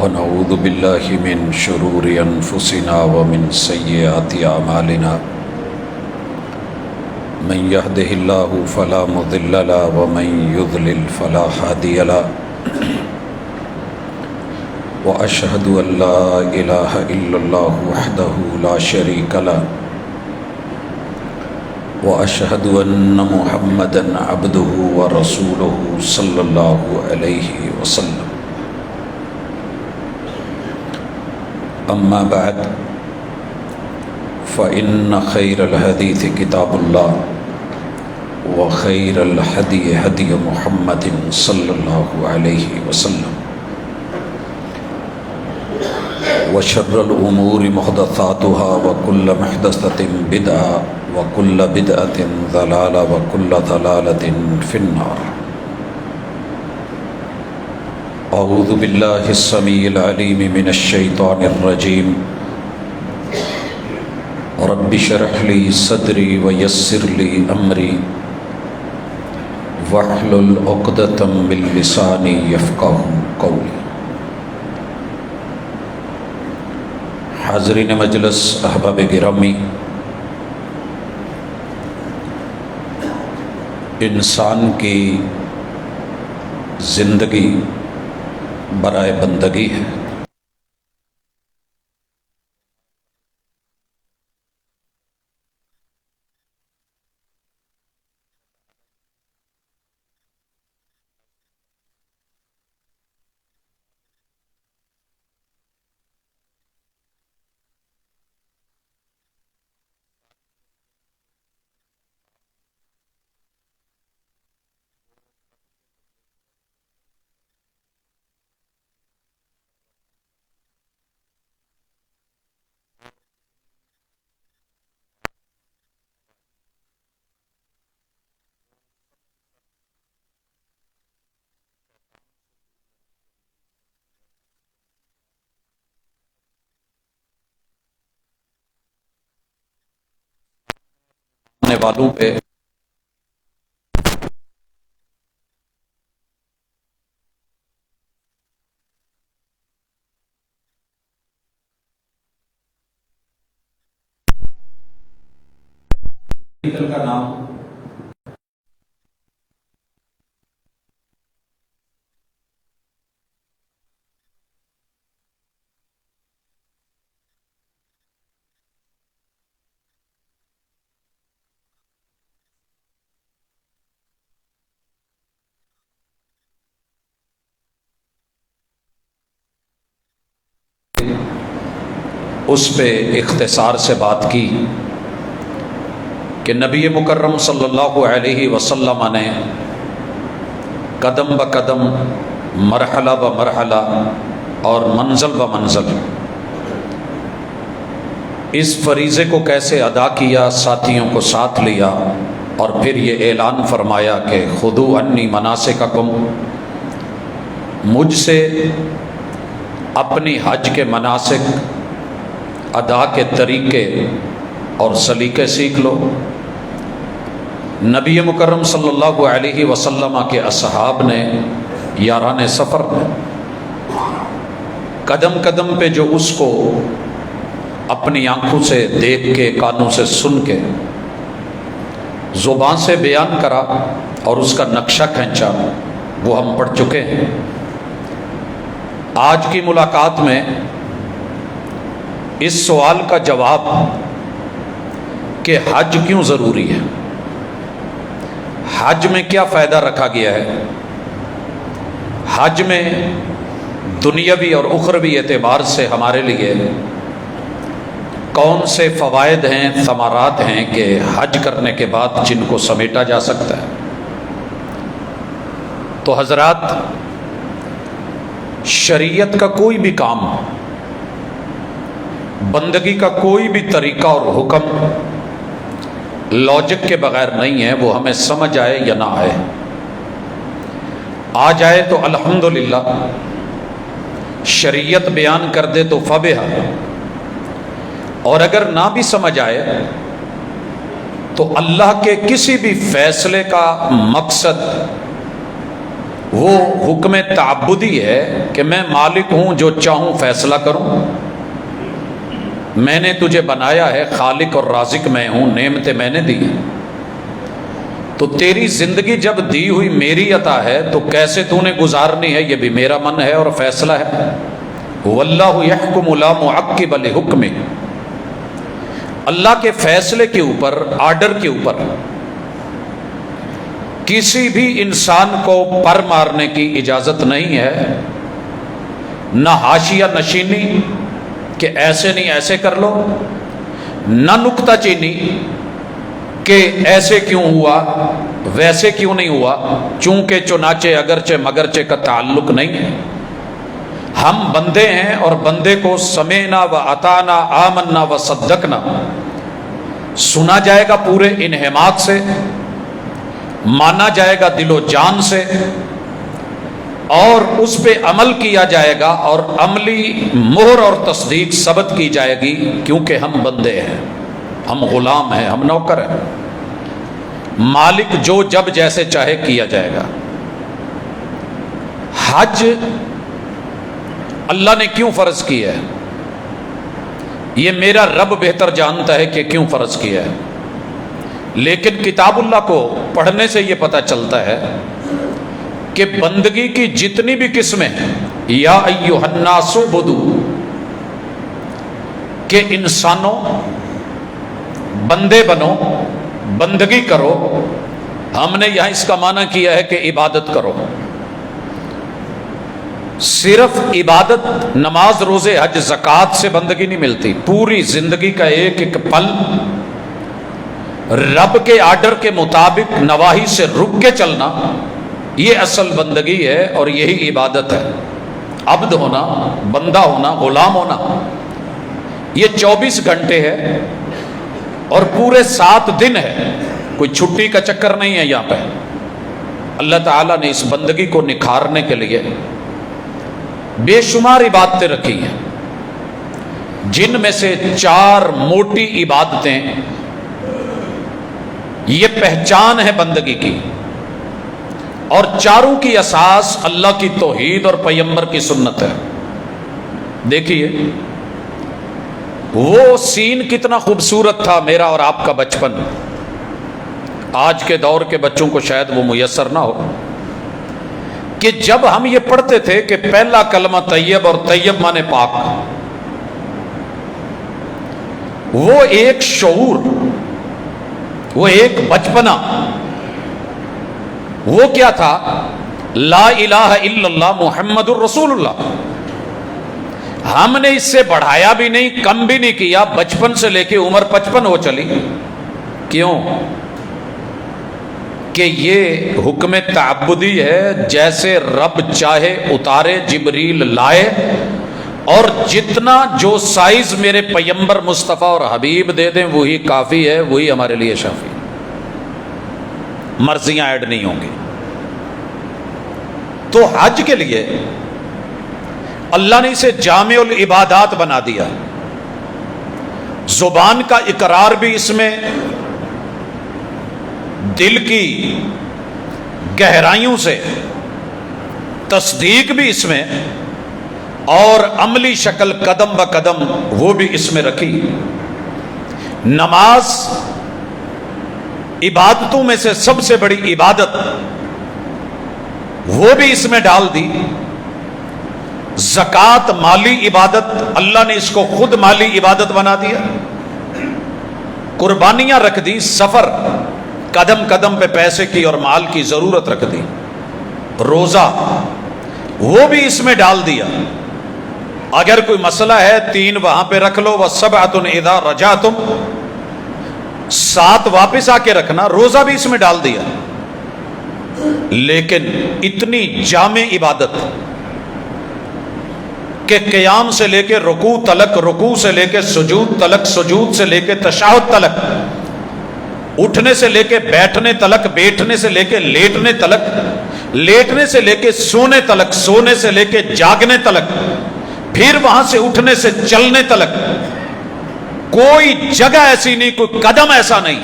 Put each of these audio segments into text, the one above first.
ونعوذ بالله من شرور أنفسنا ومن سيئات أعمالنا من يهده الله فلا مضل له ومن يضلل فلا هادي له وأشهد أن لا إله إلا الله وحده لا شريك له وأشهد أن محمدًا عبده ورسوله صلى الله عليه وسلم أما بعد فإن خير الحديث كتاب الله وخير الهدي هدي محمد صلى الله عليه وسلم وشر الأمور محدثاتها وكل محدثة بدعة وكل بدعة ضلالة وكل ضلالة في النار. أعوذ بالله السميع العليم من الشيطان الرجيم. رب اشرح لي صدري ويسر لي أمري واحلل عقدة من لساني يفقهوا قولي. حاضرین مجلس، احباب گرامی، انسان کی زندگی برائے بندگی ہے. والوں پہ کا نام اس پہ اختصار سے بات کی کہ نبی مکرم صلی اللہ علیہ وسلم نے قدم بقدم، مرحلہ بمرحلہ اور منزل بمنزل اس فریضے کو کیسے ادا کیا، ساتھیوں کو ساتھ لیا اور پھر یہ اعلان فرمایا کہ خذوا عنی مناسککم، مجھ سے اپنی حج کے مناسک، ادا کے طریقے اور سلیقے سیکھ لو. نبی مکرم صلی اللہ علیہ وسلم کے اصحاب نے، یاران سفر نے قدم قدم پہ جو اس کو اپنی آنکھوں سے دیکھ کے، کانوں سے سن کے، زبان سے بیان کرا اور اس کا نقشہ کھینچا، وہ ہم پڑھ چکے ہیں. آج کی ملاقات میں اس سوال کا جواب کہ حج کیوں ضروری ہے، حج میں کیا فائدہ رکھا گیا ہے، حج میں دنیاوی اور اخروی اعتبار سے ہمارے لیے کون سے فوائد ہیں، ثمرات ہیں کہ حج کرنے کے بعد جن کو سمیٹا جا سکتا ہے. تو حضرات، شریعت کا کوئی بھی کام، بندگی کا کوئی بھی طریقہ اور حکم لاجک کے بغیر نہیں ہے. وہ ہمیں سمجھ آئے یا نہ آئے، آ جائے تو الحمدللہ، شریعت بیان کر دے تو فبہا، اور اگر نہ بھی سمجھ آئے تو اللہ کے کسی بھی فیصلے کا مقصد وہ حکم تعبدی ہے کہ میں مالک ہوں، جو چاہوں فیصلہ کروں، میں نے تجھے بنایا ہے، خالق اور رازق میں ہوں، نعمتیں میں نے دی ہیں، تو تیری زندگی جب دی ہوئی میری عطا ہے تو کیسے تو نے گزارنی ہے یہ بھی میرا من ہے اور فیصلہ ہے۔ واللہ یحکم لا معقب لحکمہ، اللہ کے فیصلے کے اوپر، آرڈر کے اوپر کسی بھی انسان کو پر مارنے کی اجازت نہیں ہے، نہ حاشیہ نشینی کہ ایسے نہیں ایسے کر لو، نہ نکتہ چینی کہ ایسے کیوں ہوا ویسے کیوں نہیں ہوا، چونکہ چنانچہ اگرچہ مگرچہ کا تعلق نہیں ہے۔ ہم بندے ہیں اور بندے کو سمعنا و اطعنا آمنا و صدقنا سنا جائے گا پورے انہماک سے، مانا جائے گا دل و جان سے، اور اس پہ عمل کیا جائے گا اور عملی مہر اور تصدیق ثبت کی جائے گی، کیونکہ ہم بندے ہیں، ہم غلام ہیں، ہم نوکر ہیں۔ مالک جو جب جیسے چاہے کیا جائے گا۔ حج اللہ نے کیوں فرض کیا ہے؟ یہ میرا رب بہتر جانتا ہے کہ کیوں فرض کیا ہے، لیکن کتاب اللہ کو پڑھنے سے یہ پتہ چلتا ہے کہ بندگی کی جتنی بھی قسمیں ہیں، یا ایھا الناس اعبدوا، کہ انسانوں بندے بنو، بندگی کرو، ہم نے یہاں اس کا معنی کیا ہے کہ عبادت کرو۔ صرف عبادت، نماز، روزے، حج، زکوٰۃ سے بندگی نہیں ملتی، پوری زندگی کا ایک ایک پل رب کے آرڈر کے مطابق نواہی سے رک کے چلنا، یہ اصل بندگی ہے اور یہی عبادت ہے۔ عبد ہونا، بندہ ہونا، غلام ہونا، یہ 24 گھنٹے ہے اور پورے 7 دن ہے، کوئی چھٹی کا چکر نہیں ہے یہاں پہ۔ اللہ تعالیٰ نے اس بندگی کو نکھارنے کے لیے بے شمار عبادتیں رکھی ہیں، جن میں سے 4 موٹی عبادتیں یہ پہچان ہے بندگی کی، اور چاروں کی اساس اللہ کی توحید اور پیغمبر کی سنت ہے۔ دیکھیے وہ سین کتنا خوبصورت تھا میرا اور آپ کا بچپن، آج کے دور کے بچوں کو شاید وہ میسر نہ ہو، کہ جب ہم یہ پڑھتے تھے کہ پہلا کلمہ طیب اور طیب مانے پاک، وہ ایک شعور، وہ ایک بچپنا، وہ کیا تھا؟ لا الہ الا اللہ محمد الرسول اللہ۔ ہم نے اس سے بڑھایا بھی نہیں، کم بھی نہیں کیا، بچپن سے لے کے عمر 55 ہو چلی۔ کیوں؟ کہ یہ حکم تعبدی ہے، جیسے رب چاہے اتارے، جبریل لائے، اور جتنا جو سائز میرے پیغمبر مصطفیٰ اور حبیب دے دیں وہی کافی ہے، وہی ہمارے لیے شافی، مرضیاں ایڈ نہیں ہوں گی۔ تو حج کے لیے اللہ نے اسے جامع العبادات بنا دیا، زبان کا اقرار بھی اس میں، دل کی گہرائیوں سے تصدیق بھی اس میں، اور عملی شکل قدم بہ قدم وہ بھی اس میں رکھی۔ نماز عبادتوں میں سے سب سے بڑی عبادت، وہ بھی اس میں ڈال دی۔ زکوٰۃ مالی عبادت، اللہ نے اس کو خود مالی عبادت بنا دیا۔ قربانیاں رکھ دی، سفر قدم قدم پہ پیسے کی اور مال کی ضرورت رکھ دی۔ روزہ وہ بھی اس میں ڈال دیا، اگر کوئی مسئلہ ہے 3 وہاں پہ رکھ لو، وَسَبْعَةٌ إِذَا رَجَعْتُمْ، 7 واپس آ کے رکھنا، روزہ بھی اس میں ڈال دیا۔ لیکن اتنی جامع عبادت کہ قیام سے لے کے رکوع تلک، رکوع سے لے کے سجود تلک، سجود سے لے کے تشہد تلک، اٹھنے سے لے کے بیٹھنے تلک، بیٹھنے سے لے کے لیٹنے تلک، لیٹنے سے لے کے سونے تلک، سونے سے لے کے جاگنے تلک، پھر وہاں سے اٹھنے سے چلنے تلک، کوئی جگہ ایسی نہیں، کوئی قدم ایسا نہیں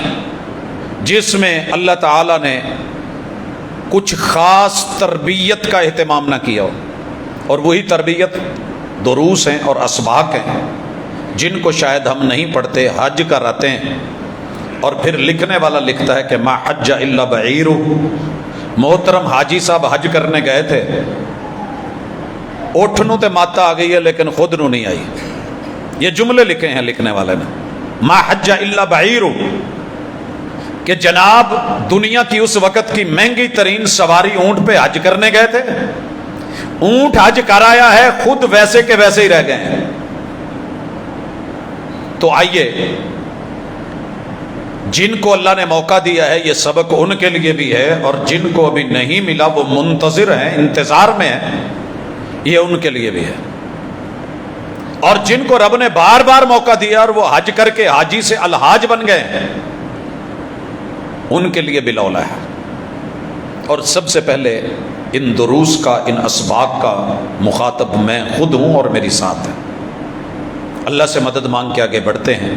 جس میں اللہ تعالی نے کچھ خاص تربیت کا اہتمام نہ کیا ہو، اور وہی تربیت دروس ہیں اور اسباق ہیں جن کو شاید ہم نہیں پڑھتے، حج کراتے ہیں، اور پھر لکھنے والا لکھتا ہے کہ ما حج الا بعیر، محترم حاجی صاحب حج کرنے گئے تھے، اٹھ نو تے ماتا آ گئی ہے لیکن خود نو نہیں آئی۔ یہ جملے لکھے ہیں لکھنے والے نے، ما حج الا بعیر، کہ جناب دنیا کی اس وقت کی مہنگی ترین سواری اونٹ پہ حج کرنے گئے تھے، اونٹ حج کرایا ہے، خود ویسے کے ویسے ہی رہ گئے ہیں۔ تو آئیے، جن کو اللہ نے موقع دیا ہے یہ سبق ان کے لیے بھی ہے، اور جن کو ابھی نہیں ملا وہ منتظر ہیں، انتظار میں ہیں، یہ ان کے لیے بھی ہے۔ اور جن کو رب نے بار بار موقع دیا اور وہ حج کر کے حاجی سے الحاج بن گئے ہیں، ان کے لیے بھی لولا ہے۔ اور سب سے پہلے ان دروس کا، ان اسباق کا مخاطب میں خود ہوں اور میری ساتھ ہے۔ اللہ سے مدد مانگ کے آگے بڑھتے ہیں۔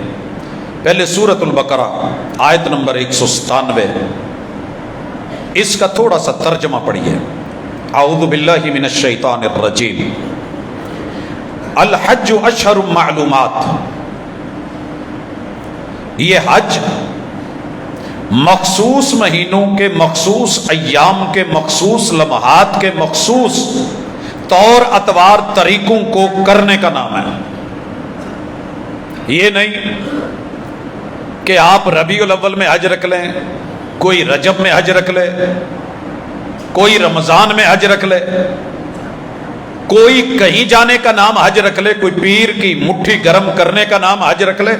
پہلے سورۃ البقرہ آیت نمبر 197، اس کا تھوڑا سا ترجمہ پڑھیے۔ اعوذ باللہ من الشیطان الرجیم۔ الحج اشہر معلومات، یہ حج مخصوص مہینوں کے مخصوص ایام کے مخصوص لمحات کے مخصوص طور اتوار طریقوں کو کرنے کا نام ہے۔ یہ نہیں کہ آپ ربیع الاول میں حج رکھ لیں، کوئی رجب میں حج رکھ لے، کوئی رمضان میں حج رکھ لے، کوئی کہیں جانے کا نام حج رکھ لے، کوئی پیر کی مٹھی گرم کرنے کا نام حج رکھ لے۔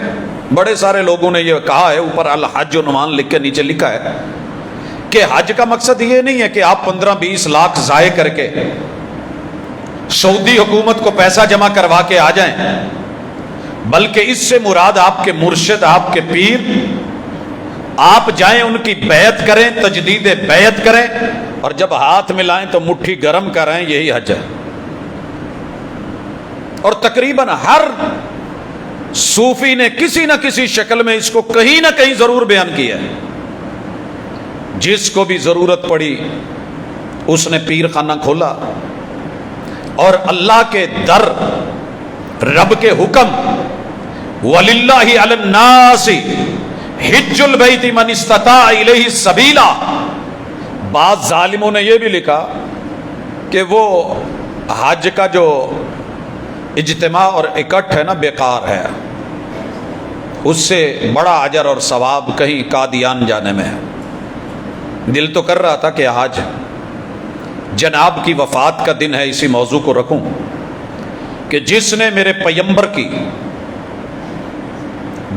بڑے سارے لوگوں نے یہ کہا ہے، اوپر الحج عنوان لکھ کے نیچے لکھا ہے کہ حج کا مقصد یہ نہیں ہے کہ آپ 15-20 لاکھ ضائع کر کے سعودی حکومت کو پیسہ جمع کروا کے آ جائیں، بلکہ اس سے مراد آپ کے مرشد، آپ کے پیر، آپ جائیں ان کی بیعت کریں، تجدید بیعت کریں، اور جب ہاتھ ملائیں تو مٹھی گرم کریں، یہی حج ہے۔ اور تقریباً ہر صوفی نے کسی نہ کسی شکل میں اس کو کہیں نہ کہیں ضرور بیان کیا ہے۔ جس کو بھی ضرورت پڑی اس نے پیر خانہ کھولا، اور اللہ کے در، رب کے حکم، وَلِلَّهِ عَلَى النَّاسِ حِجُّ الْبَيْتِ مَنِ اسْتَطَاعَ إِلَيْهِ سَبِيلًا۔ بعض ظالموں نے یہ بھی لکھا کہ وہ حج کا جو اجتماع اور اکٹھ ہے نا، بیکار ہے، اس سے بڑا اجر اور ثواب کہیں قادیان جانے میں ہے۔ دل تو کر رہا تھا کہ آج جناب کی وفات کا دن ہے، اسی موضوع کو رکھوں کہ جس نے میرے پیغمبر کی،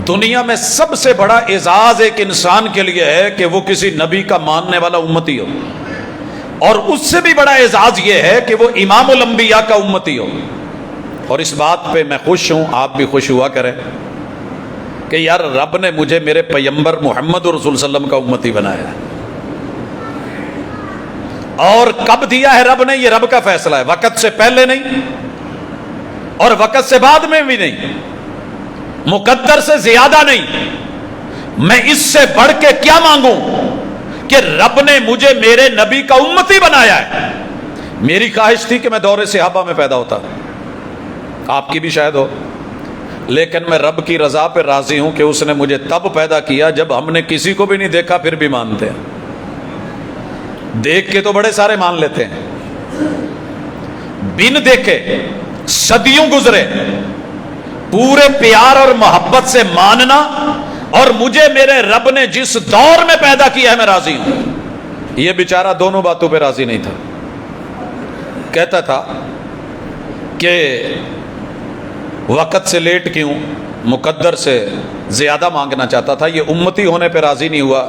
دنیا میں سب سے بڑا اعزاز ایک انسان کے لیے ہے کہ وہ کسی نبی کا ماننے والا امتی ہو، اور اس سے بھی بڑا اعزاز یہ ہے کہ وہ امام الانبیاء کا امتی ہو۔ اور اس بات پہ میں خوش ہوں، آپ بھی خوش ہوا کریں کہ یار رب نے مجھے میرے پیغمبر محمد رسول صلی اللہ علیہ وسلم کا امتی بنایا ہے۔ اور کب دیا ہے رب نے؟ یہ رب کا فیصلہ ہے، وقت سے پہلے نہیں اور وقت سے بعد میں بھی نہیں، مقدر سے زیادہ نہیں۔ میں اس سے بڑھ کے کیا مانگوں کہ رب نے مجھے میرے نبی کا امتی بنایا ہے۔ میری خواہش تھی کہ میں دور صحابہ میں پیدا ہوتا، آپ کی بھی شاید ہو، لیکن میں رب کی رضا پہ راضی ہوں کہ اس نے مجھے تب پیدا کیا جب ہم نے کسی کو بھی نہیں دیکھا، پھر بھی مانتے ہیں۔ دیکھ کے تو بڑے سارے مان لیتے ہیں، بن دیکھے صدیوں گزرے، پورے پیار اور محبت سے ماننا، اور مجھے میرے رب نے جس دور میں پیدا کیا ہے میں راضی ہوں۔ یہ بیچارہ دونوں باتوں پہ راضی نہیں تھا، کہتا تھا کہ وقت سے لیٹ کیوں، مقدر سے زیادہ مانگنا چاہتا تھا۔ یہ امتی ہونے پہ راضی نہیں ہوا،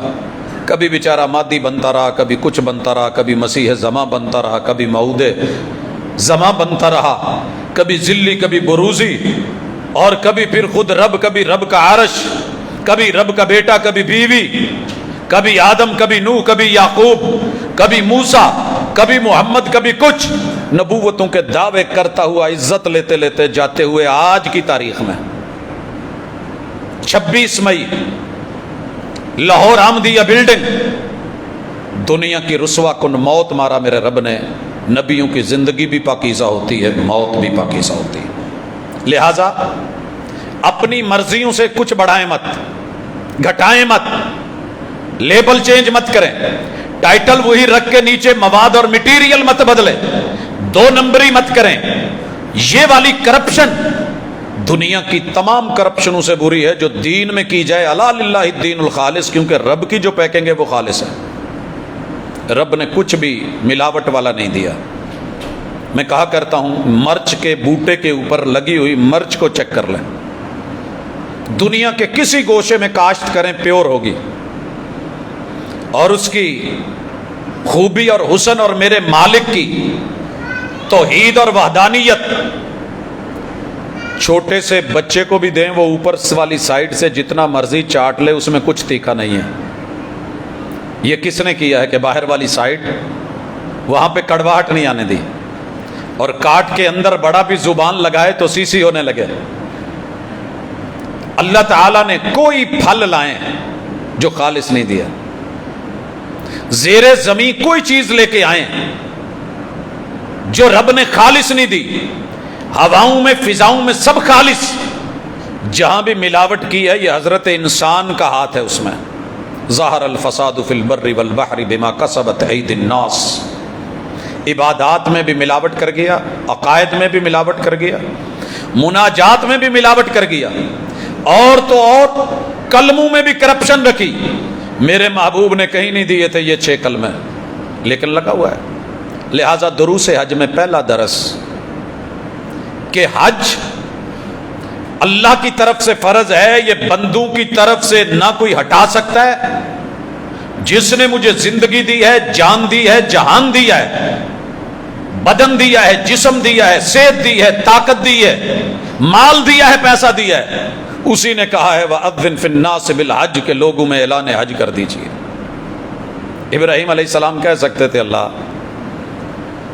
کبھی بیچارہ مادی بنتا رہا، کبھی کچھ بنتا رہا، کبھی مسیح زماں بنتا رہا، کبھی مؤود زماں بنتا رہا، کبھی ذلی، کبھی بروزی، اور کبھی پھر خود رب، کبھی رب کا عرش، کبھی رب کا بیٹا، کبھی بیوی، کبھی آدم، کبھی نوح، کبھی یعقوب، کبھی موسیٰ، کبھی محمد، کبھی کچھ، نبوتوں کے دعوے کرتا ہوا، عزت لیتے لیتے جاتے ہوئے آج کی تاریخ میں 26 مئی لاہور احمدیہ بلڈنگ دنیا کی رسوا کن موت مارا میرے رب نے. نبیوں کی زندگی بھی پاکیزہ ہوتی ہے، موت بھی پاکیزہ ہوتی ہے. لہذا اپنی مرضیوں سے کچھ بڑھائیں مت، گھٹائیں مت، لیبل چینج مت کریں، ٹائٹل وہی رکھ کے نیچے مواد اور مٹیریل مت بدلیں، 2 نمبری مت کریں. یہ والی کرپشن دنیا کی تمام کرپشنوں سے بری ہے جو دین میں کی جائے. الا للہ الدین الخالص، کیونکہ رب کی جو پیکنگ ہے وہ خالص ہے. رب نے کچھ بھی ملاوٹ والا نہیں دیا. میں کہا کرتا ہوں مرچ کے بوٹے کے اوپر لگی ہوئی مرچ کو چیک کر لیں، دنیا کے کسی گوشے میں کاشت کریں پیور ہوگی، اور اس کی خوبی اور حسن اور میرے مالک کی توحید اور وحدانیت چھوٹے سے بچے کو بھی دیں وہ اوپر والی سائڈ سے جتنا مرضی چاٹ لے، اس میں کچھ تیکھا نہیں ہے. یہ کس نے کیا ہے کہ باہر والی سائڈ وہاں پہ کڑواہٹ نہیں آنے دی، اور کاٹ کے اندر بڑا بھی زبان لگائے تو سی ہونے لگے. اللہ تعالیٰ نے کوئی پھل لائیں جو خالص نہیں دیا، زیر زمین کوئی چیز لے کے آئیں جو رب نے خالص نہیں دی. ہواؤں میں فضاؤں میں سب خالص. جہاں بھی ملاوٹ کی ہے یہ حضرت انسان کا ہاتھ ہے اس میں. ظہر الفساد فی البر والبحر بما کسبت ایدی الناس. عبادات میں بھی ملاوٹ کر گیا، عقائد میں بھی ملاوٹ کر گیا، مناجات میں بھی ملاوٹ کر گیا، اور تو اور کلموں میں بھی کرپشن رکھی. میرے محبوب نے کہیں نہیں دیے تھے یہ 6 کلمے، لیکن لگا ہوا ہے. لہذا دروس حج میں پہلا درس کہ حج اللہ کی طرف سے فرض ہے، یہ بندوں کی طرف سے نہ کوئی ہٹا سکتا ہے. جس نے مجھے زندگی دی ہے، جان دی ہے، جہان دیا ہے، بدن دیا ہے، جسم دیا ہے، صحت دی ہے، طاقت دی ہے، مال دیا ہے، پیسہ دیا ہے، اسی نے کہا ہے وَأَذِّن فِي النَّاسِ بِالْحَجِّ کہ لوگوں میں اعلان حج کر دیجئے. ابراہیم علیہ السلام کہہ سکتے تھے اللہ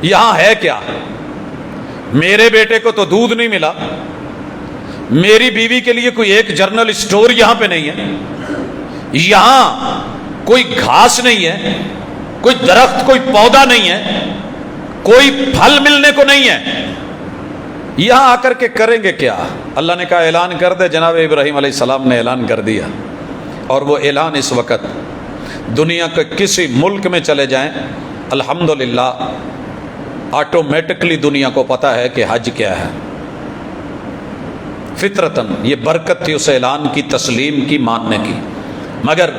یہاں ہے کیا؟ میرے بیٹے کو تو دودھ نہیں ملا، میری بیوی کے لیے کوئی ایک جرنل اسٹور یہاں پہ نہیں ہے، یہاں کوئی گھاس نہیں ہے، کوئی درخت کوئی پودا نہیں ہے، کوئی پھل ملنے کو نہیں ہے، یہاں آ کر کے کریں گے کیا؟ اللہ نے کہا اعلان کر دے. جناب ابراہیم علیہ السلام نے اعلان کر دیا، اور وہ اعلان اس وقت دنیا کے کسی ملک میں چلے جائیں الحمدللہ آٹومیٹکلی دنیا کو پتا ہے کہ حج کیا ہے. فطرتاً یہ برکت تھی اس اعلان کی، تسلیم کی، ماننے کی. مگر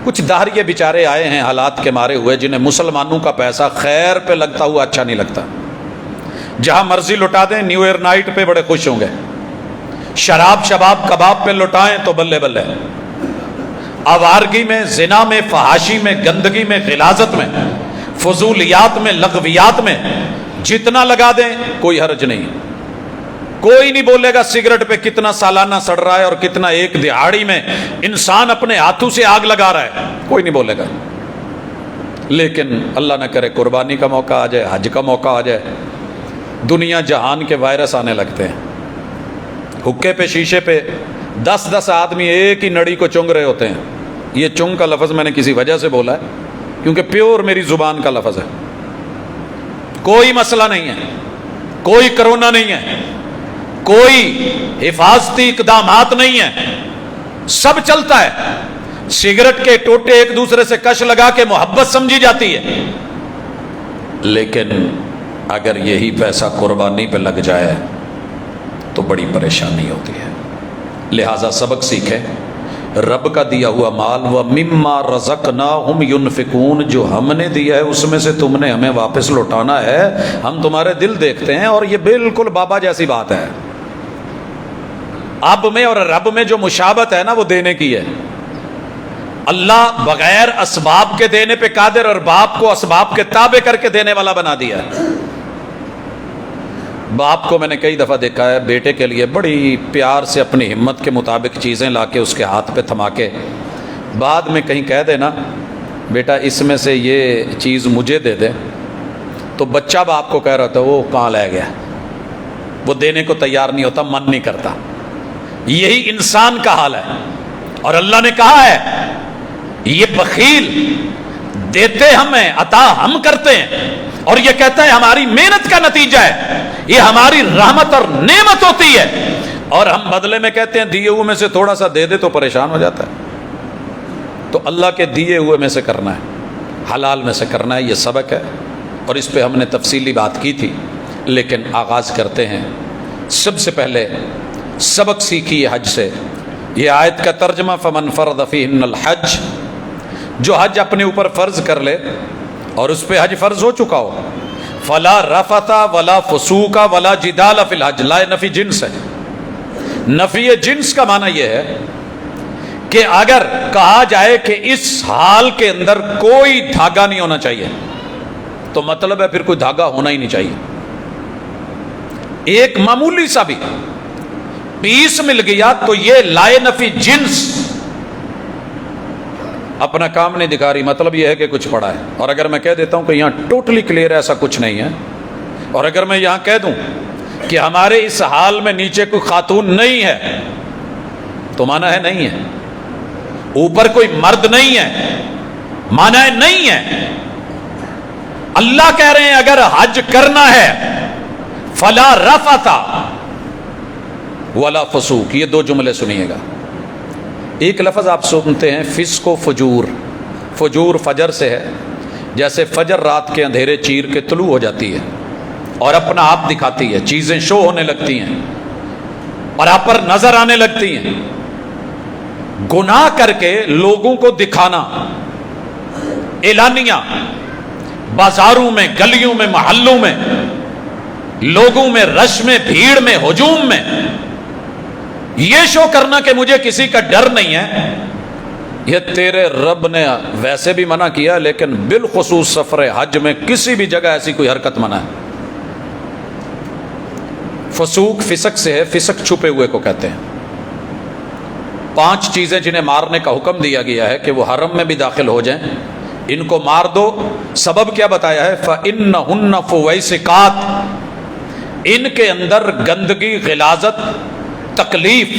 کچھ داہریے بیچارے آئے ہیں حالات کے مارے ہوئے جنہیں مسلمانوں کا پیسہ خیر پہ لگتا ہوا اچھا نہیں لگتا. جہاں مرضی لٹا دیں، نیو ایئر نائٹ پہ بڑے خوش ہوں گے، شراب شباب کباب پہ لٹائیں تو بلے بلے. آوارگی میں، زنا میں، فحاشی میں، گندگی میں، غلاظت میں، فضولیات میں، لغویات میں جتنا لگا دیں کوئی حرج نہیں. کوئی نہیں بولے گا سگریٹ پہ کتنا سالانہ سڑ رہا ہے اور کتنا ایک دہاڑی میں انسان اپنے ہاتھوں سے آگ لگا رہا ہے، کوئی نہیں بولے گا. لیکن اللہ نہ کرے قربانی کا موقع آ جائے، حج کا موقع آ جائے، دنیا جہان کے وائرس آنے لگتے ہیں. حکے پہ، شیشے پہ 10 آدمی ایک ہی نڑی کو چونگ رہے ہوتے ہیں. یہ چونگ کا لفظ میں نے کسی وجہ سے بولا ہے کیونکہ پیور میری زبان کا لفظ ہے. کوئی مسئلہ نہیں ہے، کوئی کرونا نہیں ہے، کوئی حفاظتی اقدامات نہیں ہیں، سب چلتا ہے. سگریٹ کے ٹوٹے ایک دوسرے سے کش لگا کے محبت سمجھی جاتی ہے، لیکن اگر یہی پیسہ قربانی پہ لگ جائے تو بڑی پریشانی ہوتی ہے. لہذا سبق سیکھیں. رب کا دیا ہوا مال وَمِمَّا رَزَقْنَاهُمْ يُنْفِقُونَ جو ہم نے دیا ہے اس میں سے تم نے ہمیں واپس لوٹانا ہے. ہم تمہارے دل دیکھتے ہیں، اور یہ بالکل بابا جیسی بات ہے. اب میں اور رب میں جو مشابہت ہے نا وہ دینے کی ہے. اللہ بغیر اسباب کے دینے پہ قادر، اور باپ کو اسباب کے تابع کر کے دینے والا بنا دیا ہے. باپ کو میں نے کئی دفعہ دیکھا ہے بیٹے کے لیے بڑی پیار سے اپنی ہمت کے مطابق چیزیں لا کے اس کے ہاتھ پہ تھما کے بعد میں کہیں کہہ دے نا بیٹا اس میں سے یہ چیز مجھے دے دے، تو بچہ باپ کو کہہ رہا تھا وہ کہاں لے گیا، وہ دینے کو تیار نہیں ہوتا، من نہیں کرتا. یہی انسان کا حال ہے. اور اللہ نے کہا ہے یہ بخیل دیتے ہمیں، عطا ہم کرتے ہیں، اور یہ کہتا ہے ہماری محنت کا نتیجہ ہے، یہ ہماری رحمت اور نعمت ہوتی ہے، اور ہم بدلے میں کہتے ہیں دیے ہوئے میں سے تھوڑا سا دے دے تو پریشان ہو جاتا ہے۔ تو اللہ کے دیے ہوئے میں سے کرنا ہے، حلال میں سے کرنا ہے، یہ سبق ہے، اور اس پہ ہم نے تفصیلی بات کی تھی، لیکن آغاز کرتے ہیں۔ سب سے پہلے سبق سیکھیے حج سے۔ یہ آیت کا ترجمہ فمن فرض فیہن الحج، جو حج اپنے اوپر فرض کر لے اور اس پہ حج فرض ہو چکا ہو، فلا رفث ولا فسوق ولا جدال فی الحج، لا نفی جنس ہے۔ نفی جنس کا معنی یہ ہے کہ اگر کہا جائے کہ اس حال کے اندر کوئی دھاگا نہیں ہونا چاہیے تو مطلب ہے پھر کوئی دھاگا ہونا ہی نہیں چاہیے۔ ایک معمولی سا بھی پیس مل گیا تو یہ لائے نفی جنس اپنا کام نہیں دکھا رہی، مطلب یہ ہے کہ کچھ پڑا ہے۔ اور اگر میں کہہ دیتا ہوں کہ یہاں ٹوٹلی کلیئر ایسا کچھ نہیں ہے، اور اگر میں یہاں کہہ دوں کہ ہمارے اس حال میں نیچے کوئی خاتون نہیں ہے تو مانا ہے نہیں ہے، اوپر کوئی مرد نہیں ہے مانا ہے نہیں ہے۔ اللہ کہہ رہے ہیں اگر حج کرنا ہے فلا رفث ولا فسوق، یہ دو جملے سنیے گا۔ ایک لفظ آپ سنتے ہیں فسق و فجور، فجور فجر سے ہے، جیسے فجر رات کے اندھیرے چیر کے طلوع ہو جاتی ہے اور اپنا آپ دکھاتی ہے، چیزیں شو ہونے لگتی ہیں اور آپ پر نظر آنے لگتی ہیں۔ گناہ کر کے لوگوں کو دکھانا، اعلانیہ بازاروں میں، گلیوں میں، محلوں میں، لوگوں میں، رش میں، بھیڑ میں، ہجوم میں یہ شو کرنا کہ مجھے کسی کا ڈر نہیں ہے، یہ تیرے رب نے ویسے بھی منع کیا، لیکن بالخصوص سفر حج میں کسی بھی جگہ ایسی کوئی حرکت منع ہے۔ فسوق فسق سے ہے، فسق چھپے ہوئے کو کہتے ہیں۔ 5 چیزیں جنہیں مارنے کا حکم دیا گیا ہے کہ وہ حرم میں بھی داخل ہو جائیں، ان کو مار دو۔ سبب کیا بتایا ہے؟ فَإِنَّهُنَّ فُوَيْسِقَاتٌ، ان کے اندر گندگی، غلاظت، تکلیف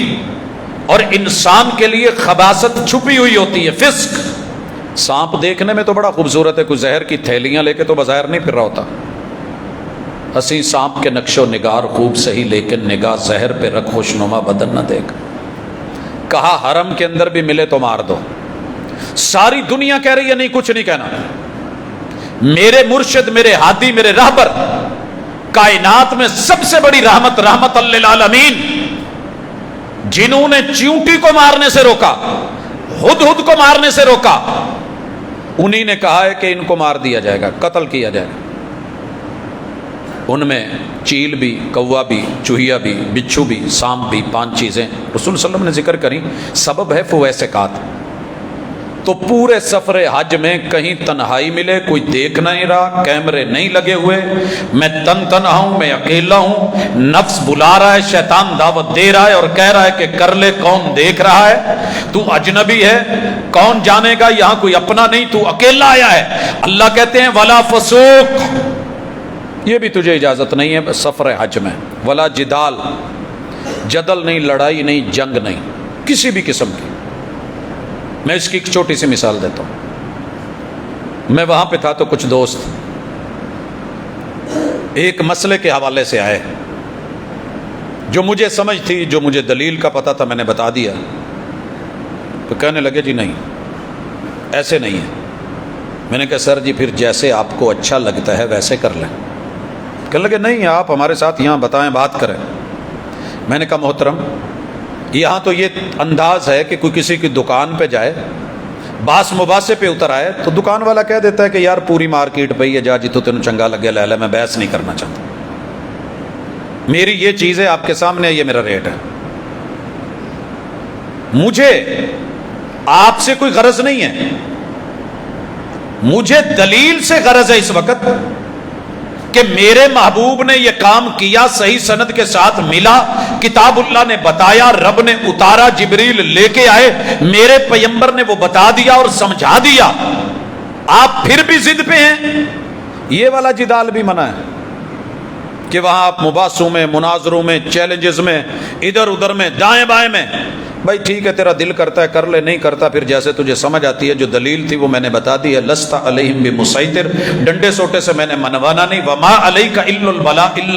اور انسان کے لیے خباثت چھپی ہوئی ہوتی ہے، فسق۔ سانپ دیکھنے میں تو بڑا خوبصورت ہے، کوئی زہر کی تھیلیاں لے کے تو بظاہر نہیں پھر رہا ہوتا، حسین سانپ کے نقش و نگار خوب صحیح، لیکن نگاہ زہر پہ رکھ خوشنما بدن نہ دیکھ۔ کہا حرم کے اندر بھی ملے تو مار دو۔ ساری دنیا کہہ رہی ہے نہیں کچھ نہیں کہنا، میرے مرشد، میرے ہادی، میرے راہبر، کائنات میں سب سے بڑی رحمت، رحمت للعالمین، جنہوں نے چیونٹی کو مارنے سے روکا، ہدہد کو مارنے سے روکا، انہی نے کہا ہے کہ ان کو مار دیا جائے گا، قتل کیا جائے گا۔ ان میں چیل بھی، کوا بھی، چوہیا بھی، بچھو بھی، سانپ بھی، 5 چیزیں رسول صلی اللہ علیہ وسلم نے ذکر کریں۔ سبب ہے فویسقات۔ تو پورے سفر حج میں کہیں تنہائی ملے، کوئی دیکھ نہیں رہا، کیمرے نہیں لگے ہوئے، میں تنہا ہوں، میں اکیلا ہوں، نفس بلا رہا ہے، شیطان دعوت دے رہا ہے اور کہہ رہا ہے کہ کر لے، کون دیکھ رہا ہے، تو اجنبی ہے، کون جانے گا، یہاں کوئی اپنا نہیں، تو اکیلا آیا ہے۔ اللہ کہتے ہیں ولا فسوق، یہ بھی تجھے اجازت نہیں ہے سفر حج میں، ولا جدال، جدل نہیں، لڑائی نہیں، جنگ نہیں، کسی بھی قسم کی۔ میں اس کی ایک چھوٹی سی مثال دیتا ہوں۔ میں وہاں پہ تھا تو کچھ دوست ایک مسئلے کے حوالے سے آئے، جو مجھے سمجھ تھی، جو مجھے دلیل کا پتہ تھا، میں نے بتا دیا، تو کہنے لگے جی نہیں ایسے نہیں ہے۔ میں نے کہا سر جی پھر جیسے آپ کو اچھا لگتا ہے ویسے کر لیں۔ کہنے لگے نہیں آپ ہمارے ساتھ یہاں بتائیں، بات کریں۔ میں نے کہا محترم یہاں تو یہ انداز ہے کہ کوئی کسی کی دکان پہ جائے، باس مباحثے پہ اتر آئے تو دکان والا کہہ دیتا ہے کہ یار پوری مارکیٹ پہ یہ جا جی تو تینوں چنگا لگے لے لے، میں بحث نہیں کرنا چاہتا، میری یہ چیز ہے آپ کے سامنے، یہ میرا ریٹ ہے، مجھے آپ سے کوئی غرض نہیں ہے، مجھے دلیل سے غرض ہے اس وقت کہ میرے محبوب نے یہ کام کیا، صحیح سند کے ساتھ ملا، کتاب اللہ نے بتایا، رب نے اتارا، جبریل لے کے آئے، میرے پیغمبر نے وہ بتا دیا اور سمجھا دیا، آپ پھر بھی ضد پہ ہیں۔ یہ والا جدال بھی منع ہے کہ وہاں آپ مباحثوں میں، مناظروں میں، چیلنجز میں، ادھر ادھر میں، دائیں بائیں میں بھائی ٹھیک ہے تیرا دل کرتا ہے کر لے، نہیں کرتا پھر جیسے تجھے سمجھ آتی ہے۔ جو دلیل تھی وہ میں نے بتا دی ہے، لست علیہم بمسیطر، ڈنڈے سوٹے سے میں نے منوانا نہیں، وما علیک الا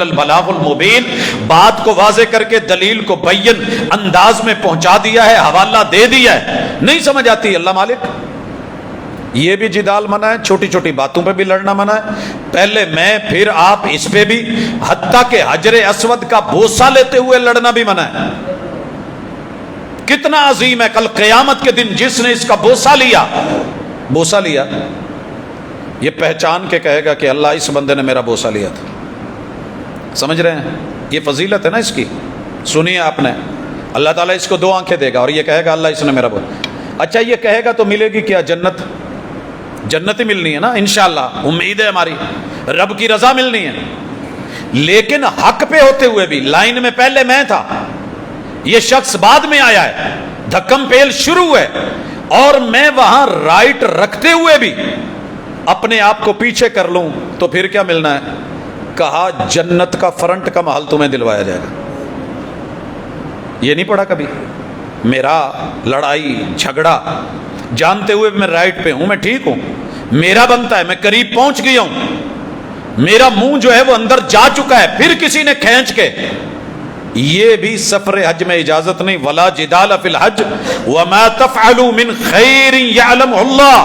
البلاغ المبین، بات کو واضح کر کے دلیل کو بین انداز میں پہنچا دیا ہے، حوالہ دے دیا ہے، نہیں سمجھ آتی اللہ مالک۔ یہ بھی جدال منع ہے، چھوٹی چھوٹی باتوں پہ بھی لڑنا منع ہے، پہلے میں پھر آپ اس پہ بھی، حتیٰ کہ حجر اسود کا بوسہ لیتے ہوئے لڑنا بھی منع ہے۔ کتنا عظیم ہے، کل قیامت کے دن جس نے اس کا بوسہ لیا یہ پہچان کے کہے گا کہ اللہ اس بندے نے میرا بوسہ لیا تھا۔ سمجھ رہے ہیں؟ یہ فضیلت ہے نا اس کی، سنیے آپ نے، اللہ تعالیٰ اس کو 2 آنکھیں دے گا اور یہ کہے گا اللہ اس نے میرا بوسہ۔ اچھا یہ کہے گا تو ملے گی کیا؟ جنت ہی ملنی ہے نا انشاءاللہ، امید ہے ہماری، رب کی رضا ملنی ہے۔ لیکن حق پہ ہوتے ہوئے بھی، لائن میں پہلے میں تھا، یہ شخص بعد میں آیا ہے، دھکم پیل شروع ہے، اور میں وہاں رائٹ رکھتے ہوئے بھی اپنے آپ کو پیچھے کر لوں تو پھر کیا ملنا ہے؟ کہا جنت کا فرنٹ کا محل تمہیں دلوایا جائے گا۔ یہ نہیں پڑھا کبھی؟ میرا لڑائی جھگڑا جانتے ہوئے میں رائٹ پہ ہوں، میں ٹھیک ہوں، میرا بنتا ہے، میں قریب پہنچ گیا ہوں، میرا منہ جو ہے وہ اندر جا چکا ہے، پھر کسی نے کھینچ کے، یہ بھی سفر حج میں اجازت نہیں۔ ولا جدال فی الحج وما تفعلوا من خیر یعلمہ اللہ۔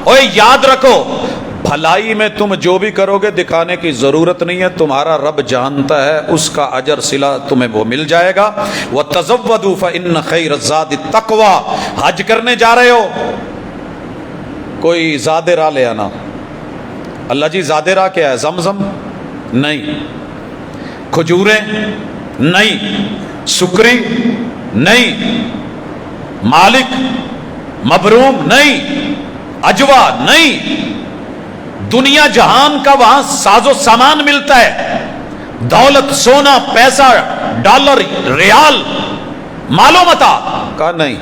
اوے یاد رکھو، بھلائی میں تم جو بھی کرو گے دکھانے کی ضرورت نہیں ہے، تمہارا رب جانتا ہے، اس کا اجر صلہ تمہیں وہ مل جائے گا۔ وَتَزَوَّدُوا فَإِنَّ خَيْرَ الزَّادِ التَّقْوَىٰ۔ حج کرنے جا رہے ہو، کوئی زاد راہ لے آنا۔ اللہ جی زاد راہ کیا ہے؟ زمزم نہیں، کھجوریں نہیں، سکری نہیں، مالک مبروم نہیں، اجوا نہیں، دنیا جہان کا وہاں ساز و سامان ملتا ہے، دولت، سونا، پیسہ، ڈالر، ریال، مال و متاع کا نہیں۔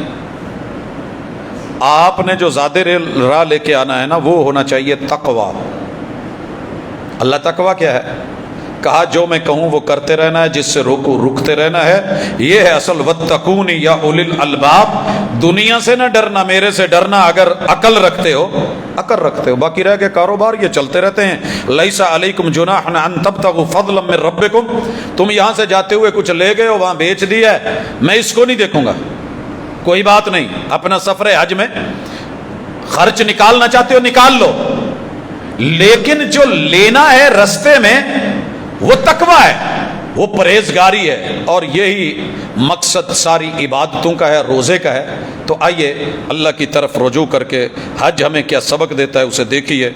آپ نے جو زیادہ راہ لے کے آنا ہے نا، وہ ہونا چاہیے تقوی۔ اللہ تقوی کیا ہے؟ کہا جو میں کہوں وہ کرتے رہنا ہے، جس سے روکوں رکتے رہنا ہے، یہ ہے اصل۔ وَاتَّقُونِ یا اولی الالباب۔ دنیا سے نہ ڈرنا، میرے سے ڈرنا اگر عقل رکھتے ہو، باقی رہ کے کاروبار یہ چلتے رہتے ہیں۔ لیس علیکم جناح ان تبتغوا فضلا من ربکم۔ تم یہاں سے جاتے ہوئے کچھ لے گئے ہو، وہاں بیچ دیا ہے، میں اس کو نہیں دیکھوں گا، کوئی بات نہیں۔ اپنا سفر حج میں خرچ نکالنا چاہتے ہو نکال لو، لیکن جو لینا ہے رستے میں وہ تقوی ہے، وہ پرہیزگاری ہے، اور یہی مقصد ساری عبادتوں کا ہے، روزے کا ہے۔ تو آئیے اللہ کی طرف رجوع کر کے حج ہمیں کیا سبق دیتا ہے اسے دیکھیے۔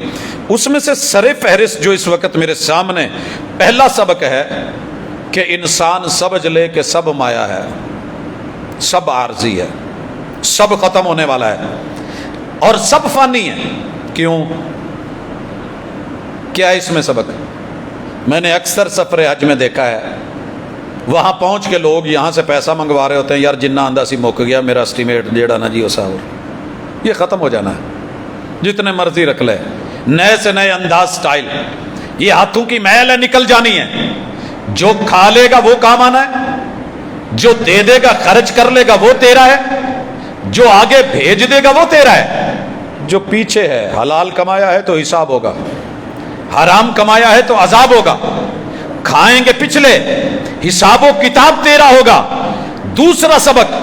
اس میں سے سر فہرست جو اس وقت میرے سامنے پہلا سبق ہے کہ انسان سمجھ لے کہ سب مایا ہے، سب عارضی ہے، سب ختم ہونے والا ہے، اور سب فانی ہے۔ کیوں؟ کیا ہے اس میں سبق؟ میں نے اکثر سفر حج میں دیکھا ہے، وہاں پہنچ کے لوگ یہاں سے پیسہ منگوا رہے ہوتے ہیں، یار جنہ آندہ سی مک گیا میرا اسٹیمیٹ جیڑا نا جی اسا، یہ ختم ہو جانا ہے، جتنے مرضی رکھ لے، نئے سے نئے انداز سٹائل، یہ ہاتھوں کی میل ہے، نکل جانی ہے۔ جو کھا لے گا وہ کام آنا ہے، جو دے دے گا خرچ کر لے گا وہ تیرا ہے، جو آگے بھیج دے گا وہ تیرا ہے، جو پیچھے ہے حلال کمایا ہے تو حساب ہوگا، حرام کمایا ہے تو عذاب ہوگا، کھائیں گے پچھلے، حساب و کتاب تیرا ہوگا۔ دوسرا سبق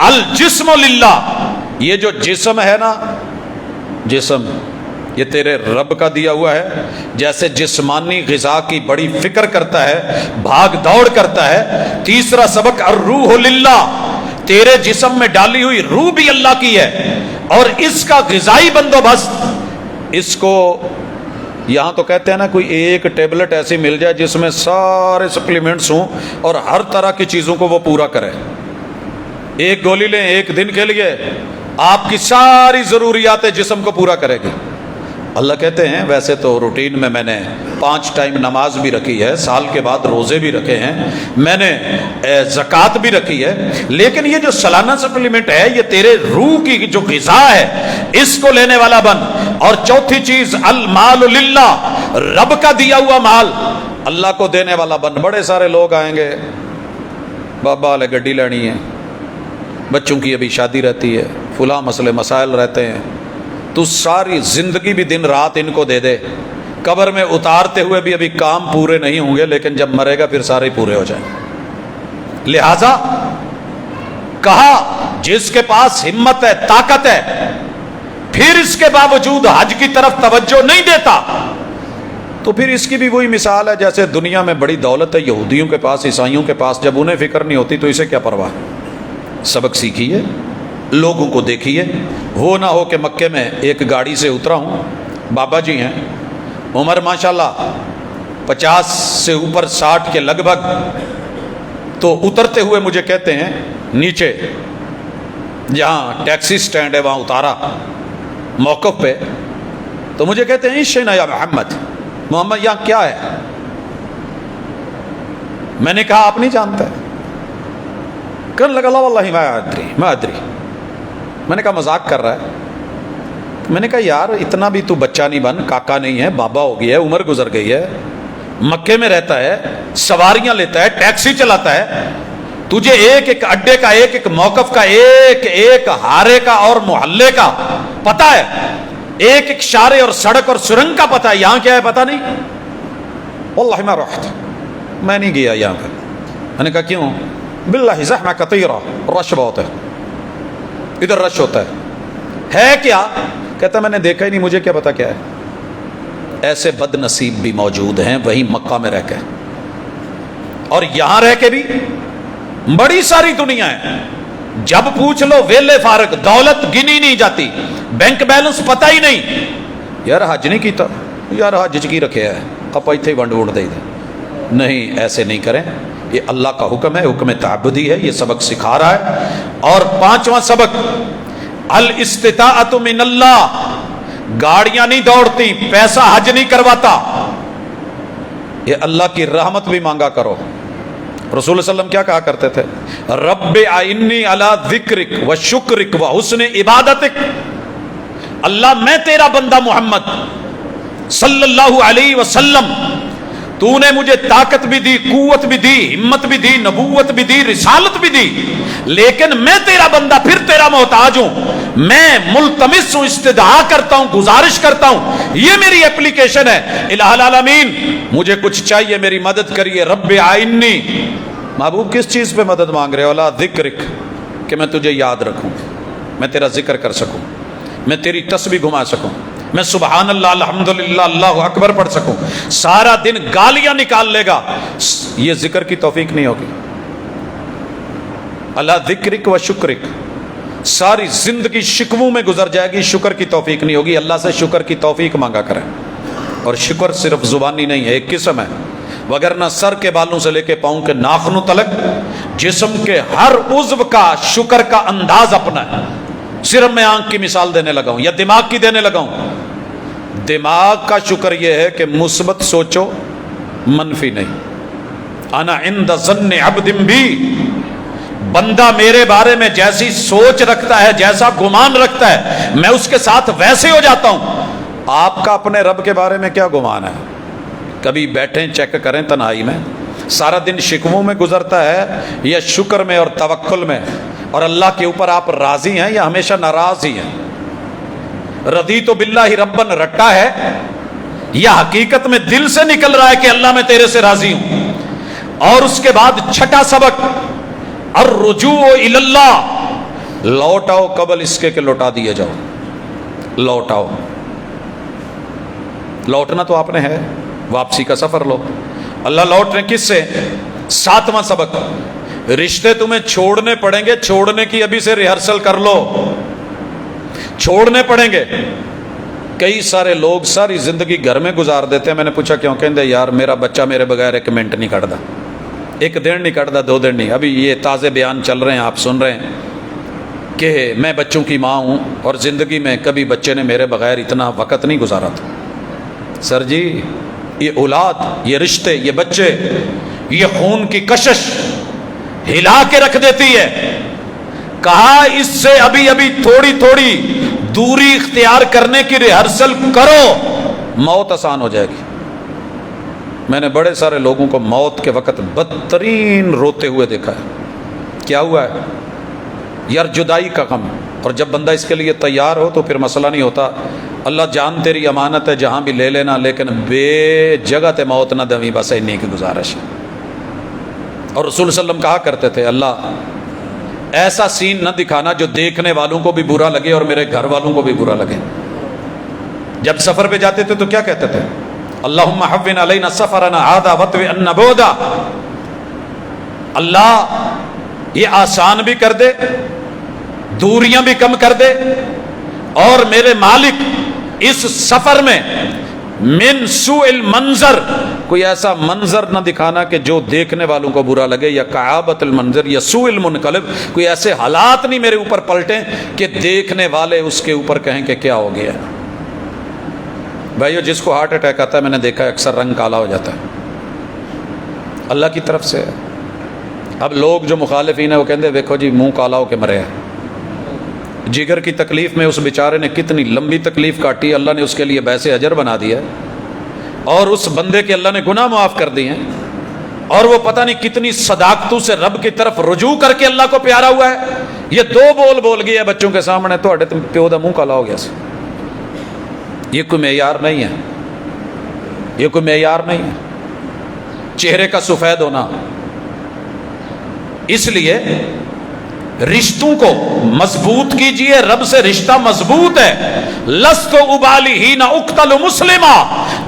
الجسم للہ، یہ جو جسم ہے نا، جسم یہ تیرے رب کا دیا ہوا ہے، جیسے جسمانی غذا کی بڑی فکر کرتا ہے، بھاگ دوڑ کرتا ہے۔ تیسرا سبق الروح للہ، تیرے جسم میں ڈالی ہوئی روح بھی اللہ کی ہے، اور اس کا غذائی بندوبست، اس کو یہاں تو کہتے ہیں نا کوئی ایک ٹیبلٹ ایسی مل جائے جس میں سارے سپلیمنٹس ہوں اور ہر طرح کی چیزوں کو وہ پورا کرے، ایک گولی لیں ایک دن کے لیے، آپ کی ساری ضروریات جسم کو پورا کرے گی۔ اللہ کہتے ہیں ویسے تو روٹین میں نے 5 ٹائم نماز بھی رکھی ہے، سال کے بعد روزے بھی رکھے ہیں، میں نے زکوٰۃ بھی رکھی ہے، لیکن یہ جو سالانہ سپلیمنٹ ہے یہ تیرے روح کی جو غذا ہے اس کو لینے والا بن۔ اور چوتھی چیز المال للہ، رب کا دیا ہوا مال اللہ کو دینے والا بن۔ بڑے سارے لوگ آئیں گے، بابا والے گڈی لینی ہے، بچوں کی ابھی شادی رہتی ہے، فلاں مسئلے مسائل رہتے ہیں، تو ساری زندگی بھی دن رات ان کو دے دے، قبر میں اتارتے ہوئے بھی ابھی کام پورے نہیں ہوں گے، لیکن جب مرے گا پھر سارے پورے ہو جائیں۔ لہذا کہا جس کے پاس ہمت ہے، طاقت ہے، پھر اس کے باوجود حج کی طرف توجہ نہیں دیتا، تو پھر اس کی بھی وہی مثال ہے جیسے دنیا میں بڑی دولت ہے یہودیوں کے پاس، عیسائیوں کے پاس، جب انہیں فکر نہیں ہوتی تو اسے کیا پرواہ۔ سبق سیکھیے، لوگوں کو دیکھیے، وہ نہ ہو کہ مکے میں ایک گاڑی سے اترا ہوں، بابا جی ہیں، عمر ماشاءاللہ 50 سے اوپر، 60 کے لگ بھگ، تو اترتے ہوئے مجھے کہتے ہیں نیچے جہاں ٹیکسی سٹینڈ ہے وہاں اتارا موقف پہ، تو مجھے کہتے ہیں شینا یا محمد، محمد یہاں کیا ہے؟ میں نے کہا آپ نہیں جانتے؟ کہنے لگا لا واللہ ما ادری۔ میں نے کہا مذاق کر رہا ہے؟ میں نے کہا یار اتنا بھی تو بچہ نہیں بن، کاکا نہیں ہے، بابا ہو گیا ہے، عمر گزر گئی ہے، مکے میں رہتا ہے، سواریاں لیتا ہے، ٹیکسی چلاتا ہے، تجھے ایک ایک اڈے کا، ایک ایک موقف کا، ایک ایک ہارے کا اور محلے کا پتہ ہے، ایک ایک شارے اور سڑک اور سرنگ کا پتہ ہے، یہاں کیا ہے پتہ نہیں؟ واللہ ما رحت، میں نہیں گیا یہاں پر۔ میں نے کہا کیوں؟ باللہ زحمہ کثیرہ، رش بہت ہے، ادھر رش ہوتا ہے کیا؟ کہتا میں نے دیکھا ہی نہیں، مجھے کیا پتا کیا ہے۔ ایسے بد نصیب بھی موجود ہیں وہیں مکہ میں رہ کے، اور یہاں رہ کے بھی بڑی ساری دنیا ہے، جب پوچھ لو ویلے فارغ، دولت گنی نہیں جاتی، بینک بیلنس پتہ ہی نہیں، یار حج نہیں کیتا، یار حج کی رکھے ہے، آپ ایتھے ونڈ وونڈ دے دیں۔ نہیں، ایسے نہیں کریں، یہ اللہ کا حکم ہے، حکم تعبدی ہے، یہ سبق سکھا رہا ہے۔ اور 5واں سبق، الاستطاعت من اللہ، گاڑیاں نہیں دوڑتی، پیسہ حج نہیں کرواتا، یہ اللہ کی رحمت بھی مانگا کرو۔ رسول اللہ علیہ وسلم کیا کہا کرتے تھے؟ رب اعنی علی ذکرک و شکرک و حسن عبادتک، اللہ میں تیرا بندہ محمد صلی اللہ علیہ وسلم، تو نے مجھے طاقت بھی دی، قوت بھی دی، ہمت بھی دی، نبوت بھی دی، رسالت بھی دی، لیکن میں تیرا بندہ پھر تیرا محتاج ہوں، میں ملتمس ہوں، استدعا کرتا ہوں، گزارش کرتا ہوں، یہ میری اپلیکیشن ہے۔ الہ العالمین مجھے کچھ چاہیے، میری مدد کریے۔ رب اعنی، محبوب کس چیز پہ مدد مانگ رہے ہو؟ اللہ ذکرک، کہ میں تجھے یاد رکھوں، میں تیرا ذکر کر سکوں، میں تیری تسبیح گھما سکوں، میں سبحان اللہ الحمدللہ اللہ اکبر پڑھ سکوں۔ سارا دن گالیاں نکال لے گا، یہ ذکر کی توفیق نہیں ہوگی۔ اللہ ذکرک و شکرک، ساری زندگی شکووں میں گزر جائے گی، شکر کی توفیق نہیں ہوگی۔ اللہ سے شکر کی توفیق مانگا کریں، اور شکر صرف زبانی نہیں ہے، ایک قسم ہے، وگرنہ سر کے بالوں سے لے کے پاؤں کے ناخنوں تلک جسم کے ہر عضو کا شکر کا انداز اپنا ہے۔ صرف میں آنکھ کی مثال دینے لگا ہوں یا دماغ کی دینے لگا ہوں۔ دماغ کا شکر یہ ہے کہ مثبت سوچو، منفی نہیں۔ انا عند ظن عبد بی، بندہ میرے بارے میں جیسی سوچ رکھتا ہے، جیسا گمان رکھتا ہے، میں اس کے ساتھ ویسے ہو جاتا ہوں۔ آپ کا اپنے رب کے بارے میں کیا گمان ہے؟ کبھی بیٹھیں چیک کریں تنہائی میں، سارا دن شکووں میں گزرتا ہے یا شکر میں اور توکل میں؟ اور اللہ کے اوپر آپ راضی ہیں یا ہمیشہ ناراض ہی ہیں؟ رضیت باللہ ربن رٹا ہے یا حقیقت میں دل سے نکل رہا ہے کہ اللہ میں تیرے سے راضی ہوں؟ اور اس کے بعد 6واں سبق، الرجوع الی اللہ، لوٹ آؤ قبل اس کے کہ لوٹا دیے جاؤ۔ لوٹ آؤ، لوٹنا تو آپ نے ہے، واپسی کا سفر لو۔ اللہ لوٹ رہے کس سے؟ 7واں سبق، رشتے تمہیں چھوڑنے پڑیں گے، چھوڑنے کی ابھی سے ریہرسل کر لو، چھوڑنے پڑیں گے۔ کئی سارے لوگ ساری زندگی گھر میں گزار دیتے ہیں۔ میں نے پوچھا کیوں؟ کہندے یار میرا بچہ میرے بغیر ایک منٹ نہیں کٹتا، ایک دن نہیں کٹتا، 2 دن نہیں۔ ابھی یہ تازے بیان چل رہے ہیں، آپ سن رہے ہیں کہ میں بچوں کی ماں ہوں اور زندگی میں کبھی بچے نے میرے بغیر اتنا وقت نہیں گزارا تھا۔ سر جی، یہ اولاد، یہ رشتے، یہ بچے، یہ خون کی کشش ہلا کے رکھ دیتی ہے۔ کہا اس سے ابھی ابھی تھوڑی تھوڑی دوری اختیار کرنے کی ریہرسل کرو، موت آسان ہو جائے گی۔ میں نے بڑے سارے لوگوں کو موت کے وقت بدترین روتے ہوئے دیکھا ہے۔ کیا ہوا ہے؟ یار جدائی کا غم، اور جب بندہ اس کے لیے تیار ہو تو پھر مسئلہ نہیں ہوتا۔ اللہ جان تیری امانت ہے، جہاں بھی لے لینا، لیکن بے جگہ تے موت نہ دویں، بس اتنی کی گزارش ہے۔ اور رسول صلی اللہ علیہ وسلم کہا کرتے تھے اللہ ایسا سین نہ دکھانا جو دیکھنے والوں کو بھی برا لگے اور میرے گھر والوں کو بھی برا لگے۔ جب سفر پہ جاتے تھے تو کیا کہتے تھے؟ اللہم حون علینا سفرنا ھذا وطوی عنا بعدا، اللہ یہ آسان بھی کر دے، دوریاں بھی کم کر دے، اور میرے مالک اس سفر میں من سوء المنظر، کوئی ایسا منظر نہ دکھانا کہ جو دیکھنے والوں کو برا لگے، یا کعابت المنظر یا سوء المنقلب، کوئی ایسے حالات نہیں میرے اوپر پلٹیں کہ دیکھنے والے اس کے اوپر کہیں کہ کیا ہو گیا۔ بھائیو جس کو ہارٹ اٹیک آتا ہے میں نے دیکھا ہے اکثر رنگ کالا ہو جاتا ہے، اللہ کی طرف سے ہے۔ اب لوگ جو مخالفین ہیں وہ کہتے ہیں دیکھو جی منہ کالا ہو کے مرے ہیں۔ جگر کی تکلیف میں اس بیچارے نے کتنی لمبی تکلیف کاٹی، اللہ نے اس کے لیے بیسے اجر بنا دیا ہے، اور اس بندے کے اللہ نے گناہ معاف کر دیے ہیں، اور وہ پتہ نہیں کتنی صداقتوں سے رب کی طرف رجوع کر کے اللہ کو پیارا ہوا ہے۔ یہ دو بول گیا بچوں کے سامنے تو پیو دا منہ کالا ہو گیا سے۔ یہ کوئی معیار نہیں ہے، یہ کوئی معیار نہیں ہے چہرے کا سفید ہونا۔ اس لیے رشتوں کو مضبوط کیجئے، رب سے رشتہ مضبوط ہے۔ لست ابالی ہی نہ اقتل مسلمہ،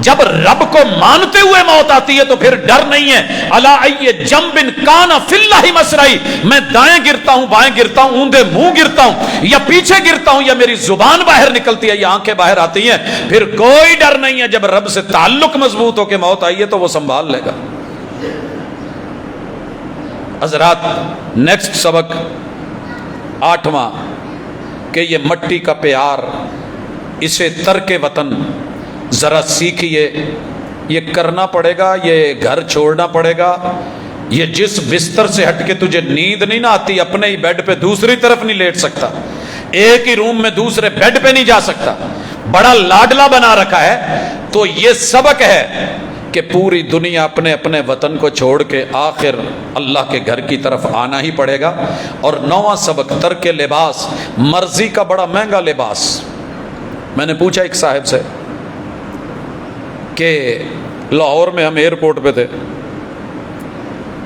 جب رب کو مانتے ہوئے موت آتی ہے تو پھر ڈر نہیں ہے۔ الا ای جنب کان فی اللہ مسرعی، میں دائیں گرتا ہوں بائیں گرتا ہوں، اوندے منہ گرتا ہوں یا پیچھے گرتا ہوں، یا میری زبان باہر نکلتی ہے یا آنکھیں باہر آتی ہیں، پھر کوئی ڈر نہیں ہے۔ جب رب سے تعلق مضبوط ہو کے موت آئی ہے تو وہ سنبھال لے گا۔ حضرات نیکسٹ سبق 8واں کہ یہ مٹی کا پیار، اسے ترک وطن ذرا سیکھیے، یہ کرنا پڑے گا، یہ گھر چھوڑنا پڑے گا۔ یہ جس بستر سے ہٹ کے تجھے نیند نہیں نہ آتی، اپنے ہی بیڈ پہ دوسری طرف نہیں لیٹ سکتا، ایک ہی روم میں دوسرے بیڈ پہ نہیں جا سکتا، بڑا لاڈلا بنا رکھا ہے، تو یہ سبق ہے کہ پوری دنیا اپنے اپنے وطن کو چھوڑ کے آخر اللہ کے گھر کی طرف آنا ہی پڑے گا۔ اور 9واں سبق ترک لباس، مرضی کا بڑا مہنگا لباس۔ میں نے پوچھا ایک صاحب سے کہ لاہور میں ہم ایئرپورٹ پہ تھے،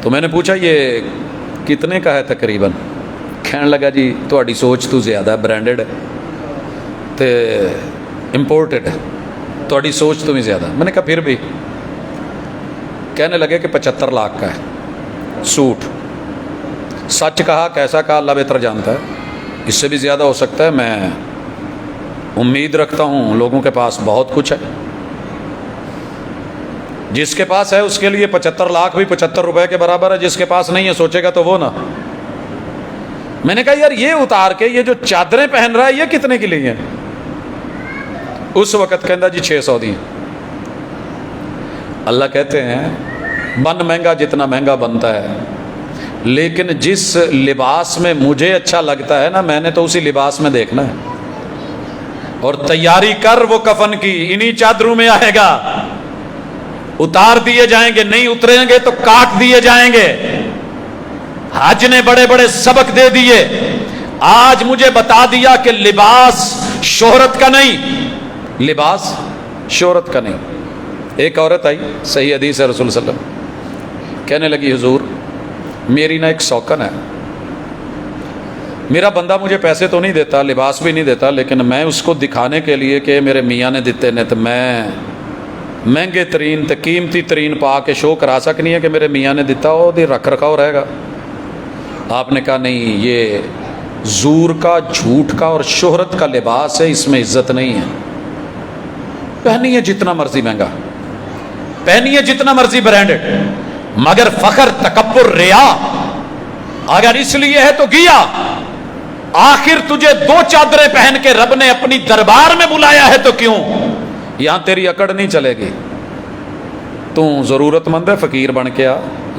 تو میں نے پوچھا یہ کتنے کا ہے تقریباً؟ کہنے لگا جی تہاڈی سوچ تو زیادہ ہے، برانڈڈ ہے تے امپورٹڈ ہے، تہاڈی سوچ تو بھی زیادہ۔ میں نے کہا پھر بھی؟ کہنے لگے کہ 75 لاکھ کا ہے سوٹ۔ سچ کہا کیسا کہا اللہ بہتر جانتا ہے، اس سے بھی زیادہ ہو سکتا ہے۔ میں امید رکھتا ہوں لوگوں کے پاس بہت کچھ ہے، جس کے پاس ہے اس کے لیے 75 لاکھ بھی 75 روپے کے برابر ہے، جس کے پاس نہیں ہے سوچے گا تو وہ نہ۔ میں نے کہا یار یہ اتار کے یہ جو چادریں پہن رہا ہے یہ کتنے کی لی ہیں؟ اس وقت کہندا جی 600 دی۔ اللہ کہتے ہیں بن مہنگا جتنا مہنگا بنتا ہے، لیکن جس لباس میں مجھے اچھا لگتا ہے نا، میں نے تو اسی لباس میں دیکھنا ہے، اور تیاری کر وہ کفن کی، انہی چادروں میں آئے گا، اتار دیے جائیں گے، نہیں اتریں گے تو کاٹ دیے جائیں گے۔ حج نے بڑے بڑے سبق دے دیے، آج مجھے بتا دیا کہ لباس شہرت کا نہیں، لباس شہرت کا نہیں۔ ایک عورت آئی، صحیح حدیث ہے رسول صلی اللہ علیہ وسلم، کہنے لگی حضور میری نا ایک سوکن ہے، میرا بندہ مجھے پیسے تو نہیں دیتا، لباس بھی نہیں دیتا، لیکن میں اس کو دکھانے کے لیے کہ میرے میاں نے دیتے نے، تو میں مہنگے ترین تے قیمتی ترین پا کے شو کرا سکنی ہے کہ میرے میاں نے دیتا ہو، دی رکھ رکھاؤ رہے گا۔ آپ نے کہا نہیں، یہ زور کا، جھوٹ کا اور شہرت کا لباس ہے، اس میں عزت نہیں ہے۔ پہنیے جتنا مرضی مہنگا، پہنیے جتنا مرضی برانڈڈ، مگر فخر، تکبر، ریا اگر اس لیے ہے تو گیا۔ آخر تجھے 2 چادریں پہن کے رب نے اپنی دربار میں بلایا ہے تو کیوں؟ یہاں تیری اکڑ نہیں چلے گی۔ تو ضرورت مند ہے، فقیر بن کے آ،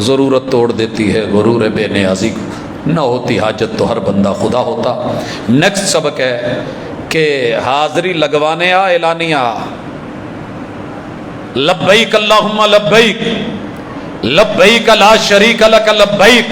ضرورت توڑ دیتی ہے غرور بے نیازی کو، نہ ہوتی حاجت تو ہر بندہ خدا ہوتا۔ نیکسٹ سبق ہے کہ حاضری لگوانے آ، اعلانیہ آ، لبیک اللہم لبیک، لبیک لا شریک لک لبیک،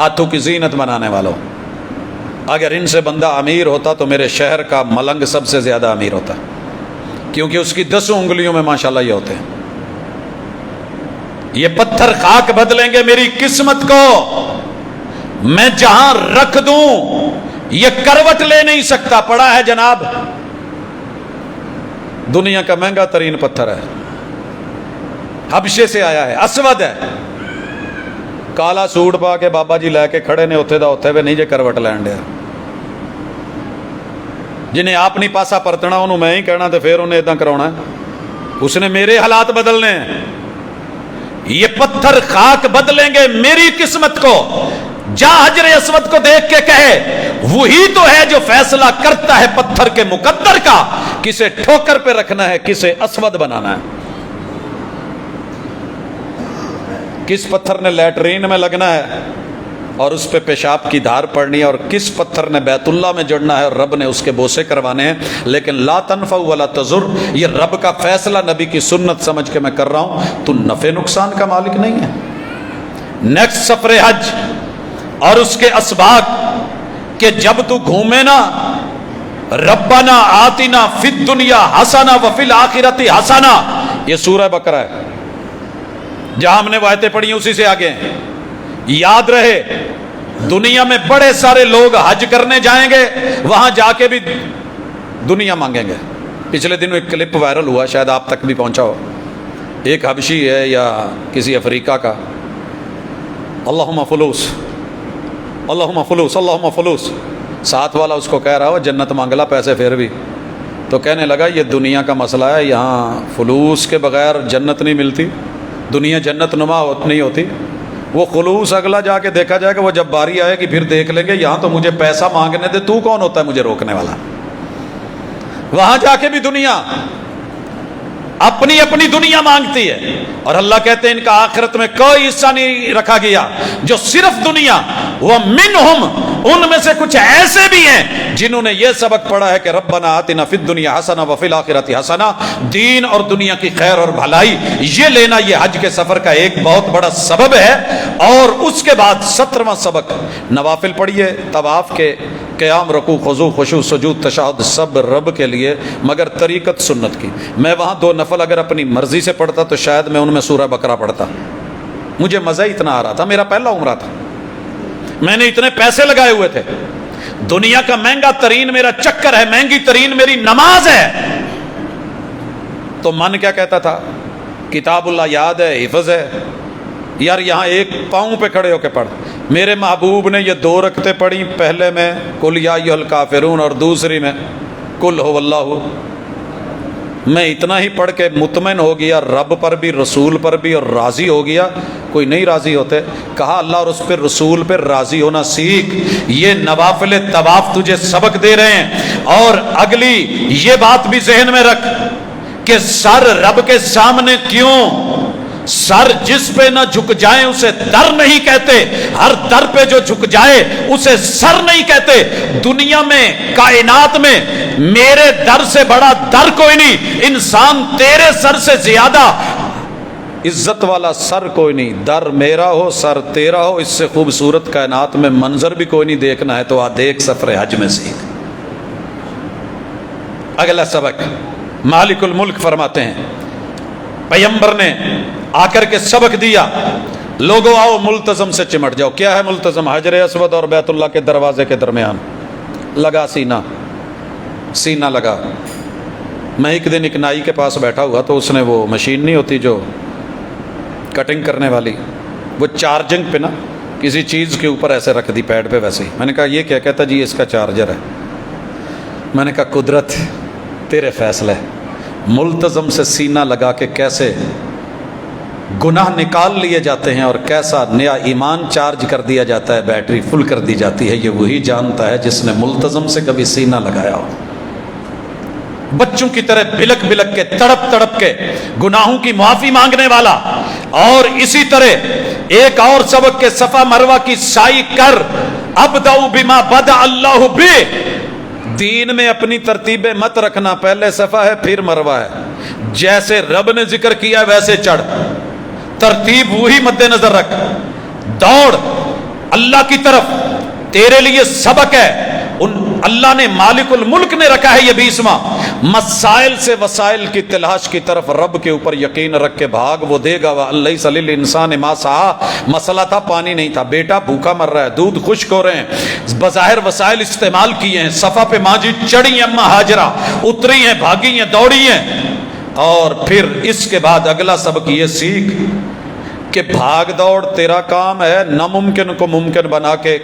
ہاتھوں کی زینت بنانے والوں، اگر ان سے بندہ امیر ہوتا تو میرے شہر کا ملنگ سب سے زیادہ امیر ہوتا، کیونکہ اس کی 10 انگلیوں میں ماشاءاللہ یہ ہوتے ہیں۔ یہ پتھر خاک بدلیں گے میری قسمت کو، میں جہاں رکھ دوں یہ کروٹ لے نہیں سکتا۔ پڑا ہے جناب، دنیا کا مہنگا ترین پتھر ہے، حبشے سے آیا ہے، اسود ہے، کالا سوٹ پا کے بابا جی لے کے کھڑے نے اتھے دا اتھے وے نہیں جے کروٹ لین دیا۔ جنہیں آپ نہیں پاسا پرتنا انہوں میں ہی کہنا تو پھر انہیں اتنا کراؤنا ہے، اس نے میرے حالات بدلنے ہیں۔ یہ پتھر خاک بدلیں گے میری قسمت کو۔ جا حجر اسود کو دیکھ کے کہے وہی تو ہے جو فیصلہ کرتا ہے پتھر کے مقدر کا، کسے ٹھوکر پہ رکھنا ہے کسے اسود بنانا ہے، کس پتھر نے لیٹرین میں لگنا ہے اور اس پہ پیشاب کی دھار پڑنی ہے، اور کس پتھر نے بیت اللہ میں جڑنا ہے اور رب نے اس کے بوسے کروانے ہیں۔ لیکن لا تنفع ولا تضر، یہ رب کا فیصلہ نبی کی سنت سمجھ کے میں کر رہا ہوں، تو نفع نقصان کا مالک نہیں ہے۔ نیکسٹ سفر حج اور اس کے اسباق کہ جب تو گھومے نا، ربنا آتنا فی الدنیا حسنہ وفی الآخرۃ حسنہ، یہ سورہ بقرہ ہے، جہاں ہم نے وہ آیتیں پڑھی ہیں اسی سے آگے ہیں۔ یاد رہے دنیا میں بڑے سارے لوگ حج کرنے جائیں گے، وہاں جا کے بھی دنیا مانگیں گے۔ پچھلے دنوں ایک کلپ وائرل ہوا، شاید آپ تک بھی پہنچا ہو، ایک حبشی ہے یا کسی افریقہ کا، اللہم فلوس اللہم فلوس اللہم فلوس، ساتھ والا اس کو کہہ رہا ہو جنت مانگلا پیسے پھر بھی، تو کہنے لگا یہ دنیا کا مسئلہ ہے، یہاں فلوس کے بغیر جنت نہیں ملتی، دنیا جنت نما نہیں ہوتی۔ وہ خلوص اگلا جا کے دیکھا جائے گا، وہ جب باری آئے گی پھر دیکھ لیں گے، یہاں تو مجھے پیسہ مانگنے دے، تو کون ہوتا ہے مجھے روکنے والا؟ وہاں جا کے بھی دنیا اپنی اپنی دنیا مانگتی ہے، اور اللہ کہتے ہیں ان کا آخرت میں کوئی حصہ نہیں رکھا گیا، جو صرف دنیا۔ وَمِنْهُمْ، ان میں سے کچھ ایسے بھی ہیں جنہوں نے یہ سبق پڑھا ہے کہ ربنا آتنا فی الدنیا حسنہ وفی الآخرۃ حسنہ، دین اور دنیا کی خیر اور بھلائی یہ لینا، یہ حج کے سفر کا ایک بہت بڑا سبب ہے۔ اور اس کے بعد 17واں سبق، نوافل پڑھیے، طواف کے، قیام، رکوع، خضوع، خشوع، سجود، تشہد، سب رب کے لیے، مگر طریقت سنت کی۔ میں وہاں 2 نفل اگر اپنی مرضی سے پڑھتا تو شاید میں ان میں سورہ بقرہ پڑھتا، مجھے مزہ اتنا آ رہا تھا، میرا پہلا عمرہ تھا، میں نے اتنے پیسے لگائے ہوئے تھے، دنیا کا مہنگا ترین میرا چکر ہے، مہنگی ترین میری نماز ہے، تو من کیا کہتا تھا؟ کتاب اللہ یاد ہے، حفظ ہے، یار یہاں ایک پاؤں پہ کھڑے ہو کے پڑھ۔ میرے محبوب نے یہ 2 رکعتیں پڑھی، پہلے میں قل یا ایھا الکافرون اور دوسری میں قل ھو اللہ۔ میں اتنا ہی پڑھ کے مطمئن ہو گیا، رب پر بھی رسول پر بھی، اور راضی ہو گیا۔ کوئی نہیں راضی ہوتے، کہا اللہ اور اس پہ رسول پہ راضی ہونا سیکھ، یہ نوافل طواف تجھے سبق دے رہے ہیں۔ اور اگلی یہ بات بھی ذہن میں رکھ کہ سر رب کے سامنے کیوں؟ سر جس پہ نہ جھک جائیں اسے در نہیں کہتے، ہر در پہ جو جھک جائے اسے سر نہیں کہتے۔ دنیا میں، کائنات میں میرے در سے بڑا در کوئی نہیں، انسان تیرے سر سے زیادہ عزت والا سر کوئی نہیں، در میرا ہو سر تیرا ہو، اس سے خوبصورت کائنات میں منظر بھی کوئی نہیں دیکھنا ہے تو دیکھ سفر حج میں سیکھ۔ اگلا سبق مالک الملک فرماتے ہیں، پیغمبر نے آ کر کے سبق دیا، لوگوں آؤ ملتزم سے چمٹ جاؤ۔ کیا ہے ملتزم؟ حجر اسود اور بیت اللہ کے دروازے کے درمیان لگا سینہ لگا۔ میں ایک دن ایک نائی کے پاس بیٹھا ہوا تو اس نے وہ مشین نہیں ہوتی جو کٹنگ کرنے والی، وہ چارجنگ پہ نا کسی چیز کے اوپر ایسے رکھ دی پیڈ پہ، ویسے ہی میں نے کہا یہ کیا؟ کہتا جی اس کا چارجر ہے۔ میں نے کہا قدرت تیرے فیصلے، ملتزم سے سینہ لگا کے کیسے گناہ نکال لیے جاتے ہیں اور کیسا نیا ایمان چارج کر دیا جاتا ہے، بیٹری فل کر دی جاتی ہے، یہ وہی جانتا ہے جس نے ملتزم سے کبھی سینہ لگایا ہو۔ بچوں کی طرح بلک بلک کے، تڑپ تڑپ کے گناہوں کی معافی مانگنے والا۔ اور اسی طرح ایک اور سبق کے صفا مروہ کی سعی کر، ابدأ بما بدأ اللہ بہ، دین میں اپنی ترتیبیں مت رکھنا، پہلے صفا ہے پھر مروہ ہے، جیسے رب نے ذکر کیا ویسے چڑھ، ترتیب وہی مد نظر رکھ، دوڑ اللہ کی طرف تیرے لیے سبق ہے. ان اللہ نے مالک الملک نے رکھا ہے یہ 20واں. مسائل سے وسائل کی تلاش کی طرف رب کے اوپر یقین رکھ کے بھاگ, وہ دے گا. وَلَيْسَ لِلْإِنسَانِ مَا سَعَىٰ. مسئلہ تھا پانی نہیں تھا, بیٹا بھوکا مر رہا ہے, دودھ خشک ہو رہے ہیں, بظاہر وسائل استعمال کیے ہیں. صفا پہ ماں جی چڑھی ہیں, اماں ہاجرہ اتری ہیں, بھاگی ہیں, دوڑی ہیں. اور پھر اس کے بعد اگلا سبق یہ سیکھ کہ بھاگ دوڑ تیرا کام ہے, ناممکن کو ممکن بنا کے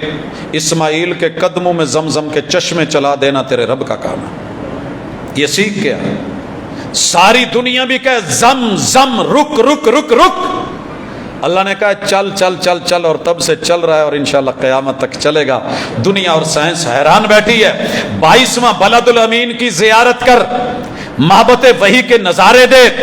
اسماعیل کے قدموں میں زمزم کے چشمے چلا دینا تیرے رب کا کام ہے. یہ سیکھ گیا. ساری دنیا بھی کہے زم زم, رک رک رک رک. اللہ نے کہا چل چل چل چل, اور تب سے چل رہا ہے اور انشاءاللہ قیامت تک چلے گا. دنیا اور سائنس حیران بیٹھی ہے. 22واں بلد الامین کی زیارت کر, محبت وحی کے نظارے دیکھ.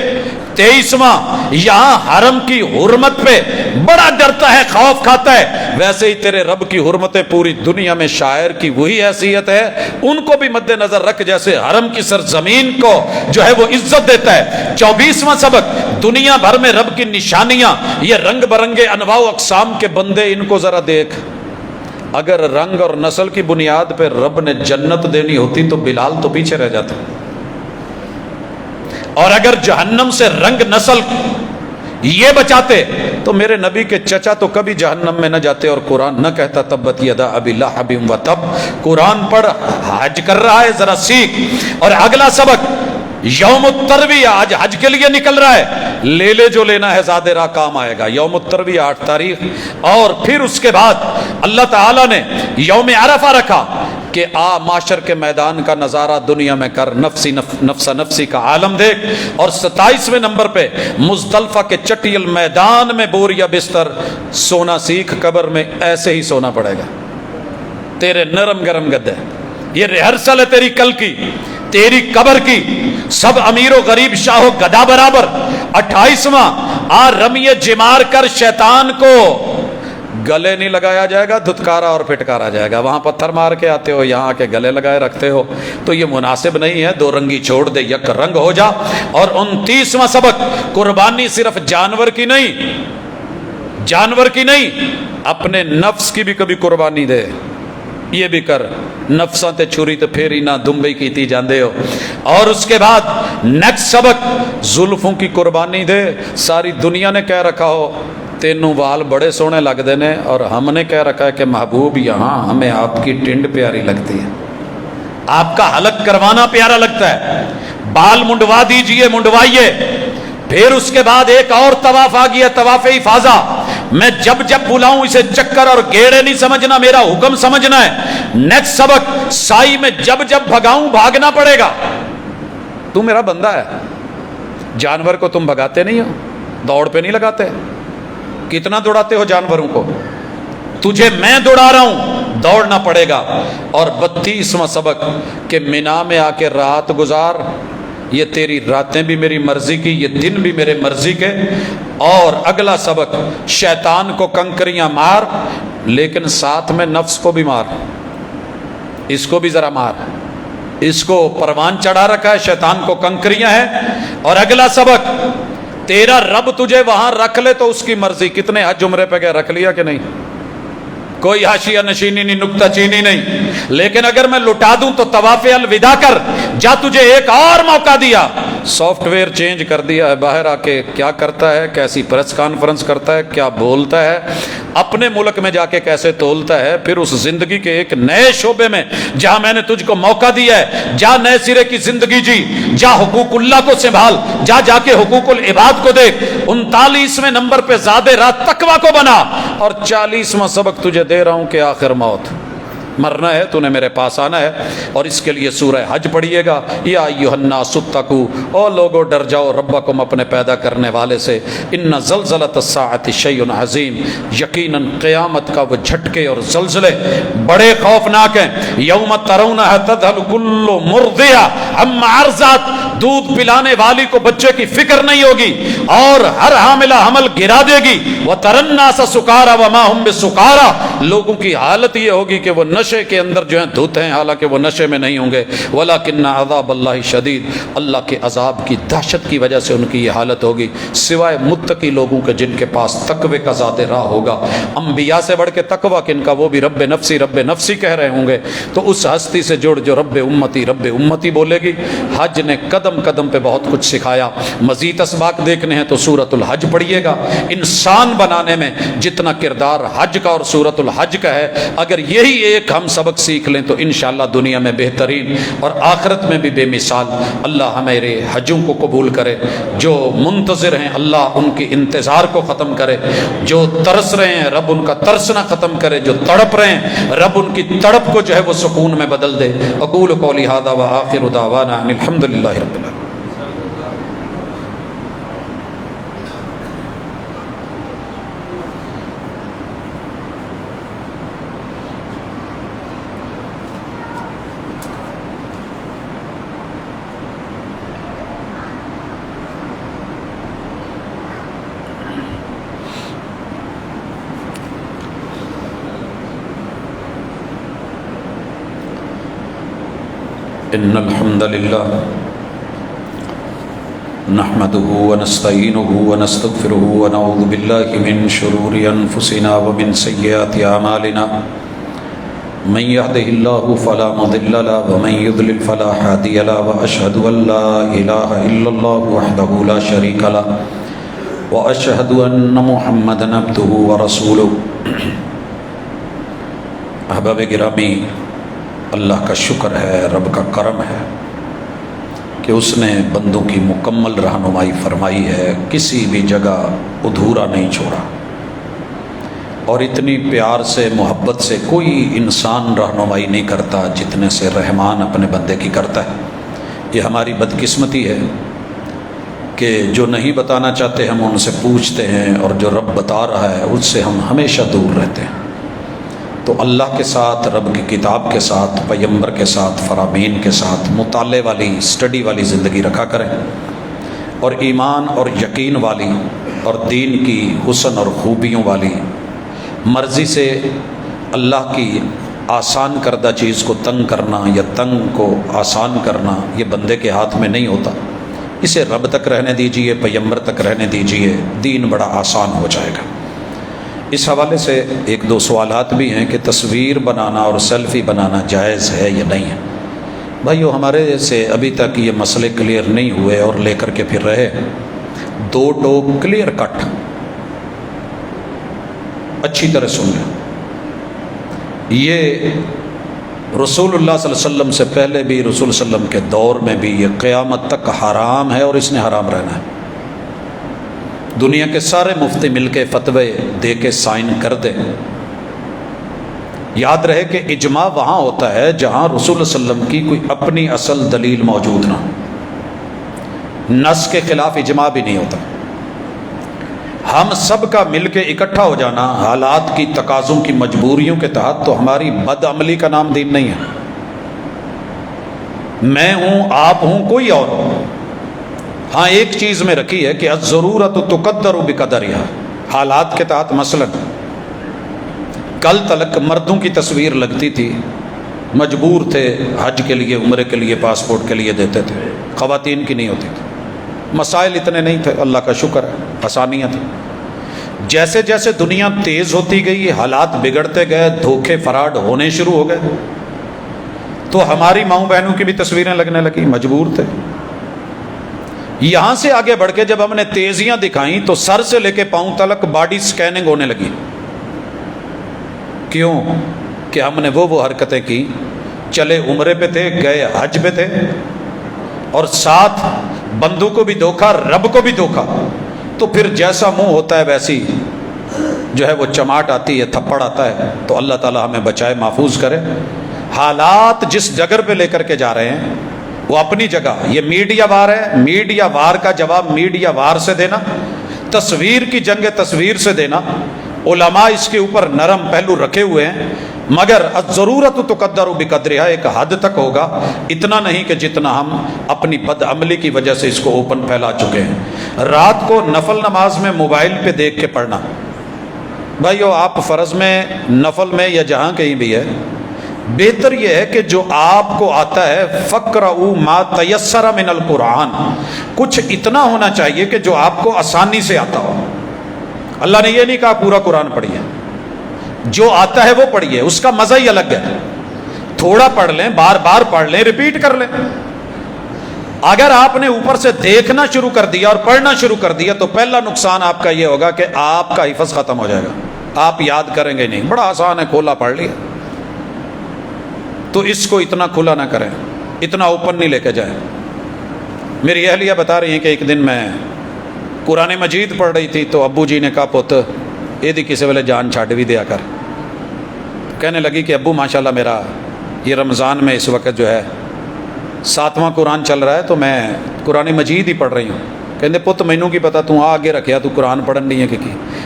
23واں یہاں حرم کی حرمت پہ بڑا ڈرتا ہے, خوف کھاتا ہے. ویسے ہی تیرے رب کی حرمتیں پوری دنیا میں شاعر کی وہی حیثیت ہے, ان کو بھی مد نظر رکھ جیسے حرم کی سرزمین کو جو ہے وہ عزت دیتا ہے. 24واں سبق, دنیا بھر میں رب کی نشانیاں, یہ رنگ برنگے انواع و اقسام کے بندے, ان کو ذرا دیکھ. اگر رنگ اور نسل کی بنیاد پہ رب نے جنت دینی ہوتی تو بلال تو پیچھے رہ جاتا, اور اگر جہنم سے رنگ نسل یہ بچاتے تو میرے نبی کے چچا تو کبھی جہنم میں نہ جاتے. اور قرآن نہ کہتا تبت یدا ابی لہب و تب. قرآن پڑھ, حج کر رہا ہے, ذرا سیکھ. اور اگلا سبق یوم الترویہ, آج حج کے لیے نکل رہا ہے, لے لے جو لینا ہے, زیادہ راہ کام آئے گا. یوم الترویہ 8 تاریخ. اور پھر اس کے بعد اللہ تعالیٰ نے یوم عرفہ رکھا کہ آ معاشر کے میدان کا نظارہ دنیا میں کر, نفسی نفسا نفسی کا عالم دیکھ. اور 27ویں نمبر پہ مزدلفہ کے چٹیل میدان میں بوریا بستر, سونا سیکھ, قبر میں ایسے ہی سونا پڑے گا. تیرے نرم گرم گدے, یہ ریہرسل ہے تیری کل کی, تیری قبر کی. سب امیر و غریب, شاہ و گدا برابر. 28واں آ رمی جمار کر, شیطان کو گلے نہیں لگایا جائے گا, دھتکارا اور پھٹکارا جائے گا. وہاں پتھر مار کے آتے ہو, یہاں آ کے گلے لگائے رکھتے ہو, تو یہ مناسب نہیں ہے. 2 رنگی چھوڑ دے, یک رنگ ہو جا. اور 29واں سبق, قربانی صرف جانور کی نہیں, جانور کی نہیں, اپنے نفس کی بھی کبھی قربانی دے. یہ بھی کر, نفساں تے چھری تے پھیری نہ دمبئی کیتی جاندے ہو. اور اس کے بعد نیکسٹ سبق, زلفوں کی قربانی دے. ساری دنیا نے کہہ رکھا ہو تینوں وال بڑے سونے لگتے ہیں, اور ہم نے کہہ رکھا ہے کہ محبوب یہاں ہمیں آپ کی ٹنڈ پیاری لگتی ہے, آپ کا حلق کروانا پیارا لگتا ہے, بال منڈوا دیجئے, منڈوائیے. پھر اس کے بعد ایک اور طواف آ گیا, طواف افاضہ. میں جب جب بلاؤں اسے چکر اور گیڑے نہیں سمجھنا, میرا حکم سمجھنا ہے. نیکسٹ سبق, سائی میں جب جب بھگاؤں بھاگنا پڑے گا. تو میرا بندہ ہے, جانور کو تم بھگاتے نہیں ہو, دوڑ پہ نہیں لگاتے. کتنا دوڑاتے ہو جانوروں کو, تجھے میں دوڑا رہا ہوں, دوڑنا پڑے گا. اور 32واں سبق کہ مینا میں آ کے رات گزار, یہ تیری راتیں بھی میری مرضی کی, یہ دن بھی میرے مرضی کے. اور اگلا سبق, شیطان کو کنکریاں مار, لیکن ساتھ میں نفس کو بھی مار, اس کو بھی ذرا مار. اس کو پروان چڑھا رکھا ہے, شیطان کو کنکریاں ہیں. اور اگلا سبق, تیرا رب تجھے وہاں رکھ لے تو اس کی مرضی. کتنے حج عمرے پہ گئے, رکھ لیا کہ نہیں؟ کوئی حاشیہ نشینی نہیں, نکتہ چینی نہیں. لیکن اگر میں لٹا دوں تو طواف الوداع کر جا, تجھے ایک اور موقع دیا. سافٹ ویئر چینج کر دیا ہے, باہر آ کے کیا کرتا ہے, کیسی پریس کانفرنس کرتا ہے, کیا بولتا ہے, اپنے ملک میں جا کے کیسے تولتا ہے. پھر اس زندگی کے ایک نئے شعبے میں جہاں میں نے تجھ کو موقع دیا ہے, جا نئے سرے کی زندگی جی, جا حقوق اللہ کو سنبھال, جا کے حقوق العباد کو دیکھ. 39ویں نمبر پہ زیادہ رات تقویٰ کو بنا. اور 40واں سبق تجھے دے رہا ہوں کہ آخر موت, مرنا ہے, تو نے میرے پاس آنا ہے. اور اس کے لیے سورہ حج پڑھیے گا. یا ایھا الناس اتقوا, او لوگو ڈر جاؤ ربکم, اپنے پیدا کرنے والے سے. ان زلزلۃ الساعۃ شیء عظیم, یقیناً قیامت کا وہ جھٹکے اور زلزلے بڑے خوفناک ہیں. یوم ترونھا تذہل کل مرضعہ عما ارضعت, دودھ پلانے والی کو بچے کی فکر نہیں ہوگی, اور ہر حاملہ حمل گرا دے گی. وتری الناس سکارى وما هم بسکارى, لوگوں کی حالت یہ ہوگی کہ وہ نشے کے اندر جو ہیں دھوتے ہیں، حالانکہ وہ نشے میں نہیں ہوں گے۔ وَلَكِنَّ عَذَابَ اللَّهِ شَدِيدٌ، اللہ کے عذاب کی دہشت کی وجہ سے ان کی یہ حالت ہوگی، سوائے متقی لوگوں کے جن کے پاس تقوی کا زیادہ راہ ہوگا۔ انبیاء سے بڑھ کے تقوی کن کا، وہ بھی رب نفسی کہہ رہے ہوں گے، تو اس ہستی سے جڑ جو رب امتی بولے گی۔ حج نے قدم قدم پہ بہت کچھ سکھایا، مزید اسباق دیکھنے ہیں تو سورۃ الحج پڑھیے گا۔ انسان بنانے میں جتنا کردار حج کا اور سورۃ الحج کا ہے، اگر یہی ایک ہم سبق سیکھ لیں تو انشاءاللہ دنیا میں بہترین اور آخرت میں بھی بے مثال۔ اللہ ہمارے حجوں کو قبول کرے، جو منتظر ہیں اللہ ان کی انتظار کو ختم کرے، جو ترس رہے ہیں رب ان کا ترسنا ختم کرے، جو تڑپ رہے ہیں رب ان کی تڑپ کو جو ہے وہ سکون میں بدل دے۔ اقول قولی ھذا وآخر دعوانا ان الحمد للہ رب العالمین۔ ان الحمد للہ نحمده ونستعینه ونستغفره ونعوذ باللہ من شرور انفسنا ومن سیئات اعمالنا من يهده الله فلا مضل له ومن يضلل فلا هادي له واشهد ان لا اله الا الله وحده لا شريك له واشهد ان محمدا عبده ورسوله۔ احباب گرامی، اللہ کا شکر ہے، رب کا کرم ہے کہ اس نے بندوں کی مکمل رہنمائی فرمائی ہے، کسی بھی جگہ ادھورا نہیں چھوڑا، اور اتنی پیار سے محبت سے کوئی انسان رہنمائی نہیں کرتا جتنے سے رحمان اپنے بندے کی کرتا ہے۔ یہ ہماری بدقسمتی ہے کہ جو نہیں بتانا چاہتے ہم ان سے پوچھتے ہیں، اور جو رب بتا رہا ہے اس سے ہم ہمیشہ دور رہتے ہیں۔ تو اللہ کے ساتھ، رب کی کتاب کے ساتھ، پیغمبر کے ساتھ، فرامین کے ساتھ مطالعے والی، اسٹڈی والی زندگی رکھا کریں، اور ایمان اور یقین والی اور دین کی حسن اور خوبیوں والی۔ مرضی سے اللہ کی آسان کردہ چیز کو تنگ کرنا یا تنگ کو آسان کرنا یہ بندے کے ہاتھ میں نہیں ہوتا، اسے رب تک رہنے دیجئے، پیغمبر تک رہنے دیجئے، دین بڑا آسان ہو جائے گا۔ اس حوالے سے ایک دو سوالات بھی ہیں کہ تصویر بنانا اور سیلفی بنانا جائز ہے یا نہیں ہے۔ بھائیو، ہمارے سے ابھی تک یہ مسئلے کلیئر نہیں ہوئے اور لے کر کے پھر رہے، دو ٹوک کلیئر کٹ اچھی طرح سن لیں۔ یہ رسول اللہ صلی اللہ علیہ وسلم سے پہلے بھی، رسول صلی اللہ علیہ وسلم کے دور میں بھی یہ قیامت تک حرام ہے، اور اس نے حرام رہنا ہے۔ دنیا کے سارے مفتی مل کے فتوے دے کے سائن کر دیں۔ یاد رہے کہ اجماع وہاں ہوتا ہے جہاں رسول اللہ علیہ وسلم کی کوئی اپنی اصل دلیل موجود نہ ہو، نص کے خلاف اجماع بھی نہیں ہوتا۔ ہم سب کا مل کے اکٹھا ہو جانا حالات کی تقاضوں کی مجبوریوں کے تحت تو ہماری بد عملی کا نام دین نہیں ہے۔ میں ہوں، آپ ہوں، کوئی اور ہو، ہاں ایک چیز میں رکھی ہے کہ الضرورت تقدر بقدرها، حالات کے تحت۔ مثلا کل تلک مردوں کی تصویر لگتی تھی، مجبور تھے، حج کے لیے، عمرے کے لیے، پاسپورٹ کے لیے دیتے تھے، خواتین کی نہیں ہوتی تھی۔ مسائل اتنے نہیں تھے، اللہ کا شکر ہے، آسانیاں تھیں۔ جیسے جیسے دنیا تیز ہوتی گئی، حالات بگڑتے گئے، دھوکے فراڈ ہونے شروع ہو گئے، تو ہماری ماؤں بہنوں کی بھی تصویریں لگنے لگی، مجبور تھے۔ یہاں سے آگے بڑھ کے جب ہم نے تیزیاں دکھائیں تو سر سے لے کے پاؤں تلک باڈی سکیننگ ہونے لگی۔ کیوں؟ کہ ہم نے وہ حرکتیں کی، چلے عمرے پہ تھے، گئے حج پہ تھے، اور ساتھ بندوں کو بھی دھوکا، رب کو بھی دھوکا۔ تو پھر جیسا منہ ہوتا ہے ویسی جو ہے وہ چماٹ آتی ہے، تھپڑ آتا ہے۔ تو اللہ تعالی ہمیں بچائے، محفوظ کرے۔ حالات جس ڈگر پہ لے کر کے جا رہے ہیں وہ اپنی جگہ، یہ میڈیا وار ہے، میڈیا وار کا جواب میڈیا وار سے دینا، تصویر کی جنگ تصویر سے دینا۔ علماء اس کے اوپر نرم پہلو رکھے ہوئے ہیں، مگر الضرورت تقدر بقدرها، ایک حد تک ہوگا، اتنا نہیں کہ جتنا ہم اپنی بد عملی کی وجہ سے اس کو اوپن پھیلا چکے ہیں۔ رات کو نفل نماز میں موبائل پہ دیکھ کے پڑھنا، بھائیو آپ فرض میں، نفل میں یا جہاں کہیں بھی ہے، بہتر یہ ہے کہ جو آپ کو آتا ہے فَقْرَؤُوا مَا تَيَسَّرَ مِنَ الْقُرْآنِ، کچھ اتنا ہونا چاہیے کہ جو آپ کو آسانی سے آتا ہو۔ اللہ نے یہ نہیں کہا پورا قرآن پڑھیے، جو آتا ہے وہ پڑھیے، اس کا مزہ ہی الگ ہے۔ تھوڑا پڑھ لیں، بار بار پڑھ لیں، ریپیٹ کر لیں۔ اگر آپ نے اوپر سے دیکھنا شروع کر دیا اور پڑھنا شروع کر دیا تو پہلا نقصان آپ کا یہ ہوگا کہ آپ کا حفظ ختم ہو جائے گا، آپ یاد کریں گے نہیں۔ بڑا آسان ہے، کھولا پڑھ لیا۔ تو اس کو اتنا کھلا نہ کریں، اتنا اوپن نہیں لے کے جائیں۔ میری اہلیہ بتا رہی ہیں کہ ایک دن میں قرآن مجید پڑھ رہی تھی تو ابو جی نے کہا پوت یہ دی کسی ویلے جان چھڈ بھی دیا کر۔ کہنے لگی کہ ابو ماشاءاللہ میرا یہ رمضان میں اس وقت جو ہے 7واں قرآن چل رہا ہے تو میں قرآن مجید ہی پڑھ رہی ہوں۔ کہتے پت مینوں کی پتا تو آگے رکھیا تو قرآن پڑھن نہیں ہے کہ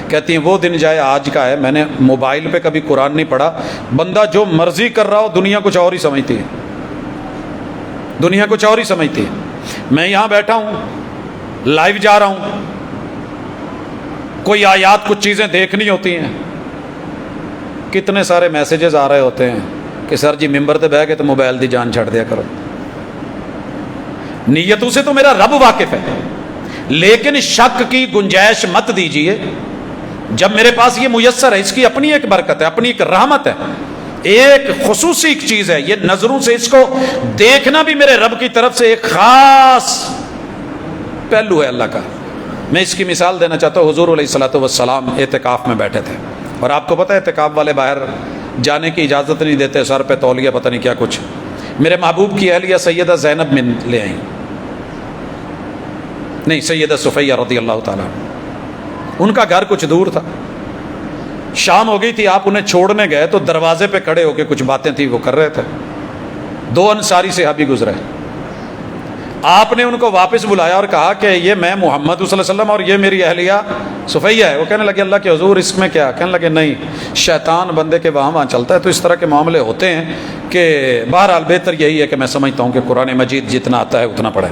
کہتی ہیں وہ دن جائے آج کا ہے، میں نے موبائل پہ کبھی قرآن نہیں پڑھا۔ بندہ جو مرضی کر رہا ہو دنیا کچھ اور ہی سمجھتی ہے، دنیا کچھ اور ہی سمجھتی ہے۔ میں یہاں بیٹھا ہوں، لائیو جا رہا ہوں، کوئی آیات کچھ چیزیں دیکھنی ہوتی ہیں، کتنے سارے میسیجز آ رہے ہوتے ہیں کہ سر جی ممبر تے بہ کے تو موبائل دی جان چھڑ دیا کرو۔ نیتوں سے تو میرا رب واقف ہے، لیکن شک کی گنجائش مت دیجئے۔ جب میرے پاس یہ میسر ہے، اس کی اپنی ایک برکت ہے، اپنی ایک رحمت ہے، ایک خصوصی ایک چیز ہے، یہ نظروں سے اس کو دیکھنا بھی میرے رب کی طرف سے ایک خاص پہلو ہے اللہ کا۔ میں اس کی مثال دینا چاہتا ہوں۔ حضور علیہ الصلوۃ والسلام اعتکاف میں بیٹھے تھے، اور آپ کو پتہ ہے اعتکاف والے باہر جانے کی اجازت نہیں دیتے، سر پہ تولیہ پتہ نہیں کیا کچھ۔ میرے محبوب کی اہلیہ سیدہ زینب من لے آئیں، نہیں سیدہ صفیہ رضی اللہ تعالیٰ، ان کا گھر کچھ دور تھا، شام ہو گئی تھی، آپ انہیں چھوڑنے گئے تو دروازے پہ کھڑے ہو کے کچھ باتیں تھیں وہ کر رہے تھے۔ 2 انصاری صحابی گزرے، آپ نے ان کو واپس بلایا اور کہا کہ یہ میں محمد صلی اللہ علیہ وسلم اور یہ میری اہلیہ صفیہ ہے۔ وہ کہنے لگے اللہ کے حضور اس میں کیا؟ کہنے لگے نہیں، شیطان بندے کے وہاں چلتا ہے تو اس طرح کے معاملے ہوتے ہیں کہ بہرحال بہتر یہی ہے کہ میں سمجھتا ہوں کہ قرآن مجید جتنا آتا ہے اتنا پڑھیں۔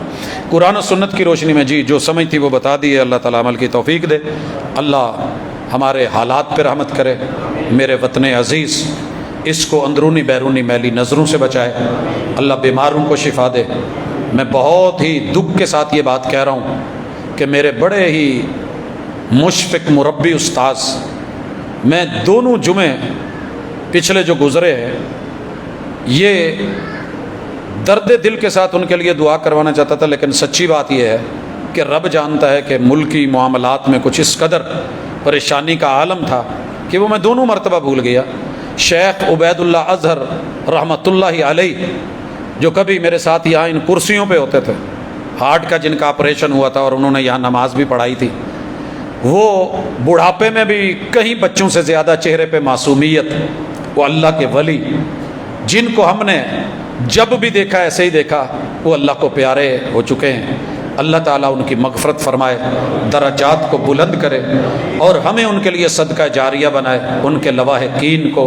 قرآن و سنت کی روشنی میں جی جو سمجھ تھی وہ بتا دی ہے، اللہ تعالیٰ عمل کی توفیق دے۔ اللہ ہمارے حالات پہ رحمت کرے۔ میرے وطن عزیز اس کو اندرونی بیرونی میلی نظروں سے بچائے، اللہ بیماروں کو شفا دے۔ میں بہت ہی دکھ کے ساتھ یہ بات کہہ رہا ہوں کہ میرے بڑے ہی مشفق مربی استاذ، میں دونوں جمعے پچھلے جو گزرے ہیں یہ درد دل کے ساتھ ان کے لیے دعا کروانا چاہتا تھا، لیکن سچی بات یہ ہے کہ رب جانتا ہے کہ ملکی معاملات میں کچھ اس قدر پریشانی کا عالم تھا کہ وہ میں دونوں مرتبہ بھول گیا۔ شیخ عبید اللہ اظہر رحمۃ اللہ علیہ جو کبھی میرے ساتھ یہاں ان کرسیوں پہ ہوتے تھے، ہارٹ کا جن کا آپریشن ہوا تھا اور انہوں نے یہاں نماز بھی پڑھائی تھی، وہ بڑھاپے میں بھی کہیں بچوں سے زیادہ چہرے پہ معصومیت، وہ اللہ کے ولی جن کو ہم نے جب بھی دیکھا ایسے ہی دیکھا، وہ اللہ کو پیارے ہو چکے ہیں۔ اللہ تعالیٰ ان کی مغفرت فرمائے، درجات کو بلند کرے اور ہمیں ان کے لیے صدقہ جاریہ بنائے، ان کے لواحقین کو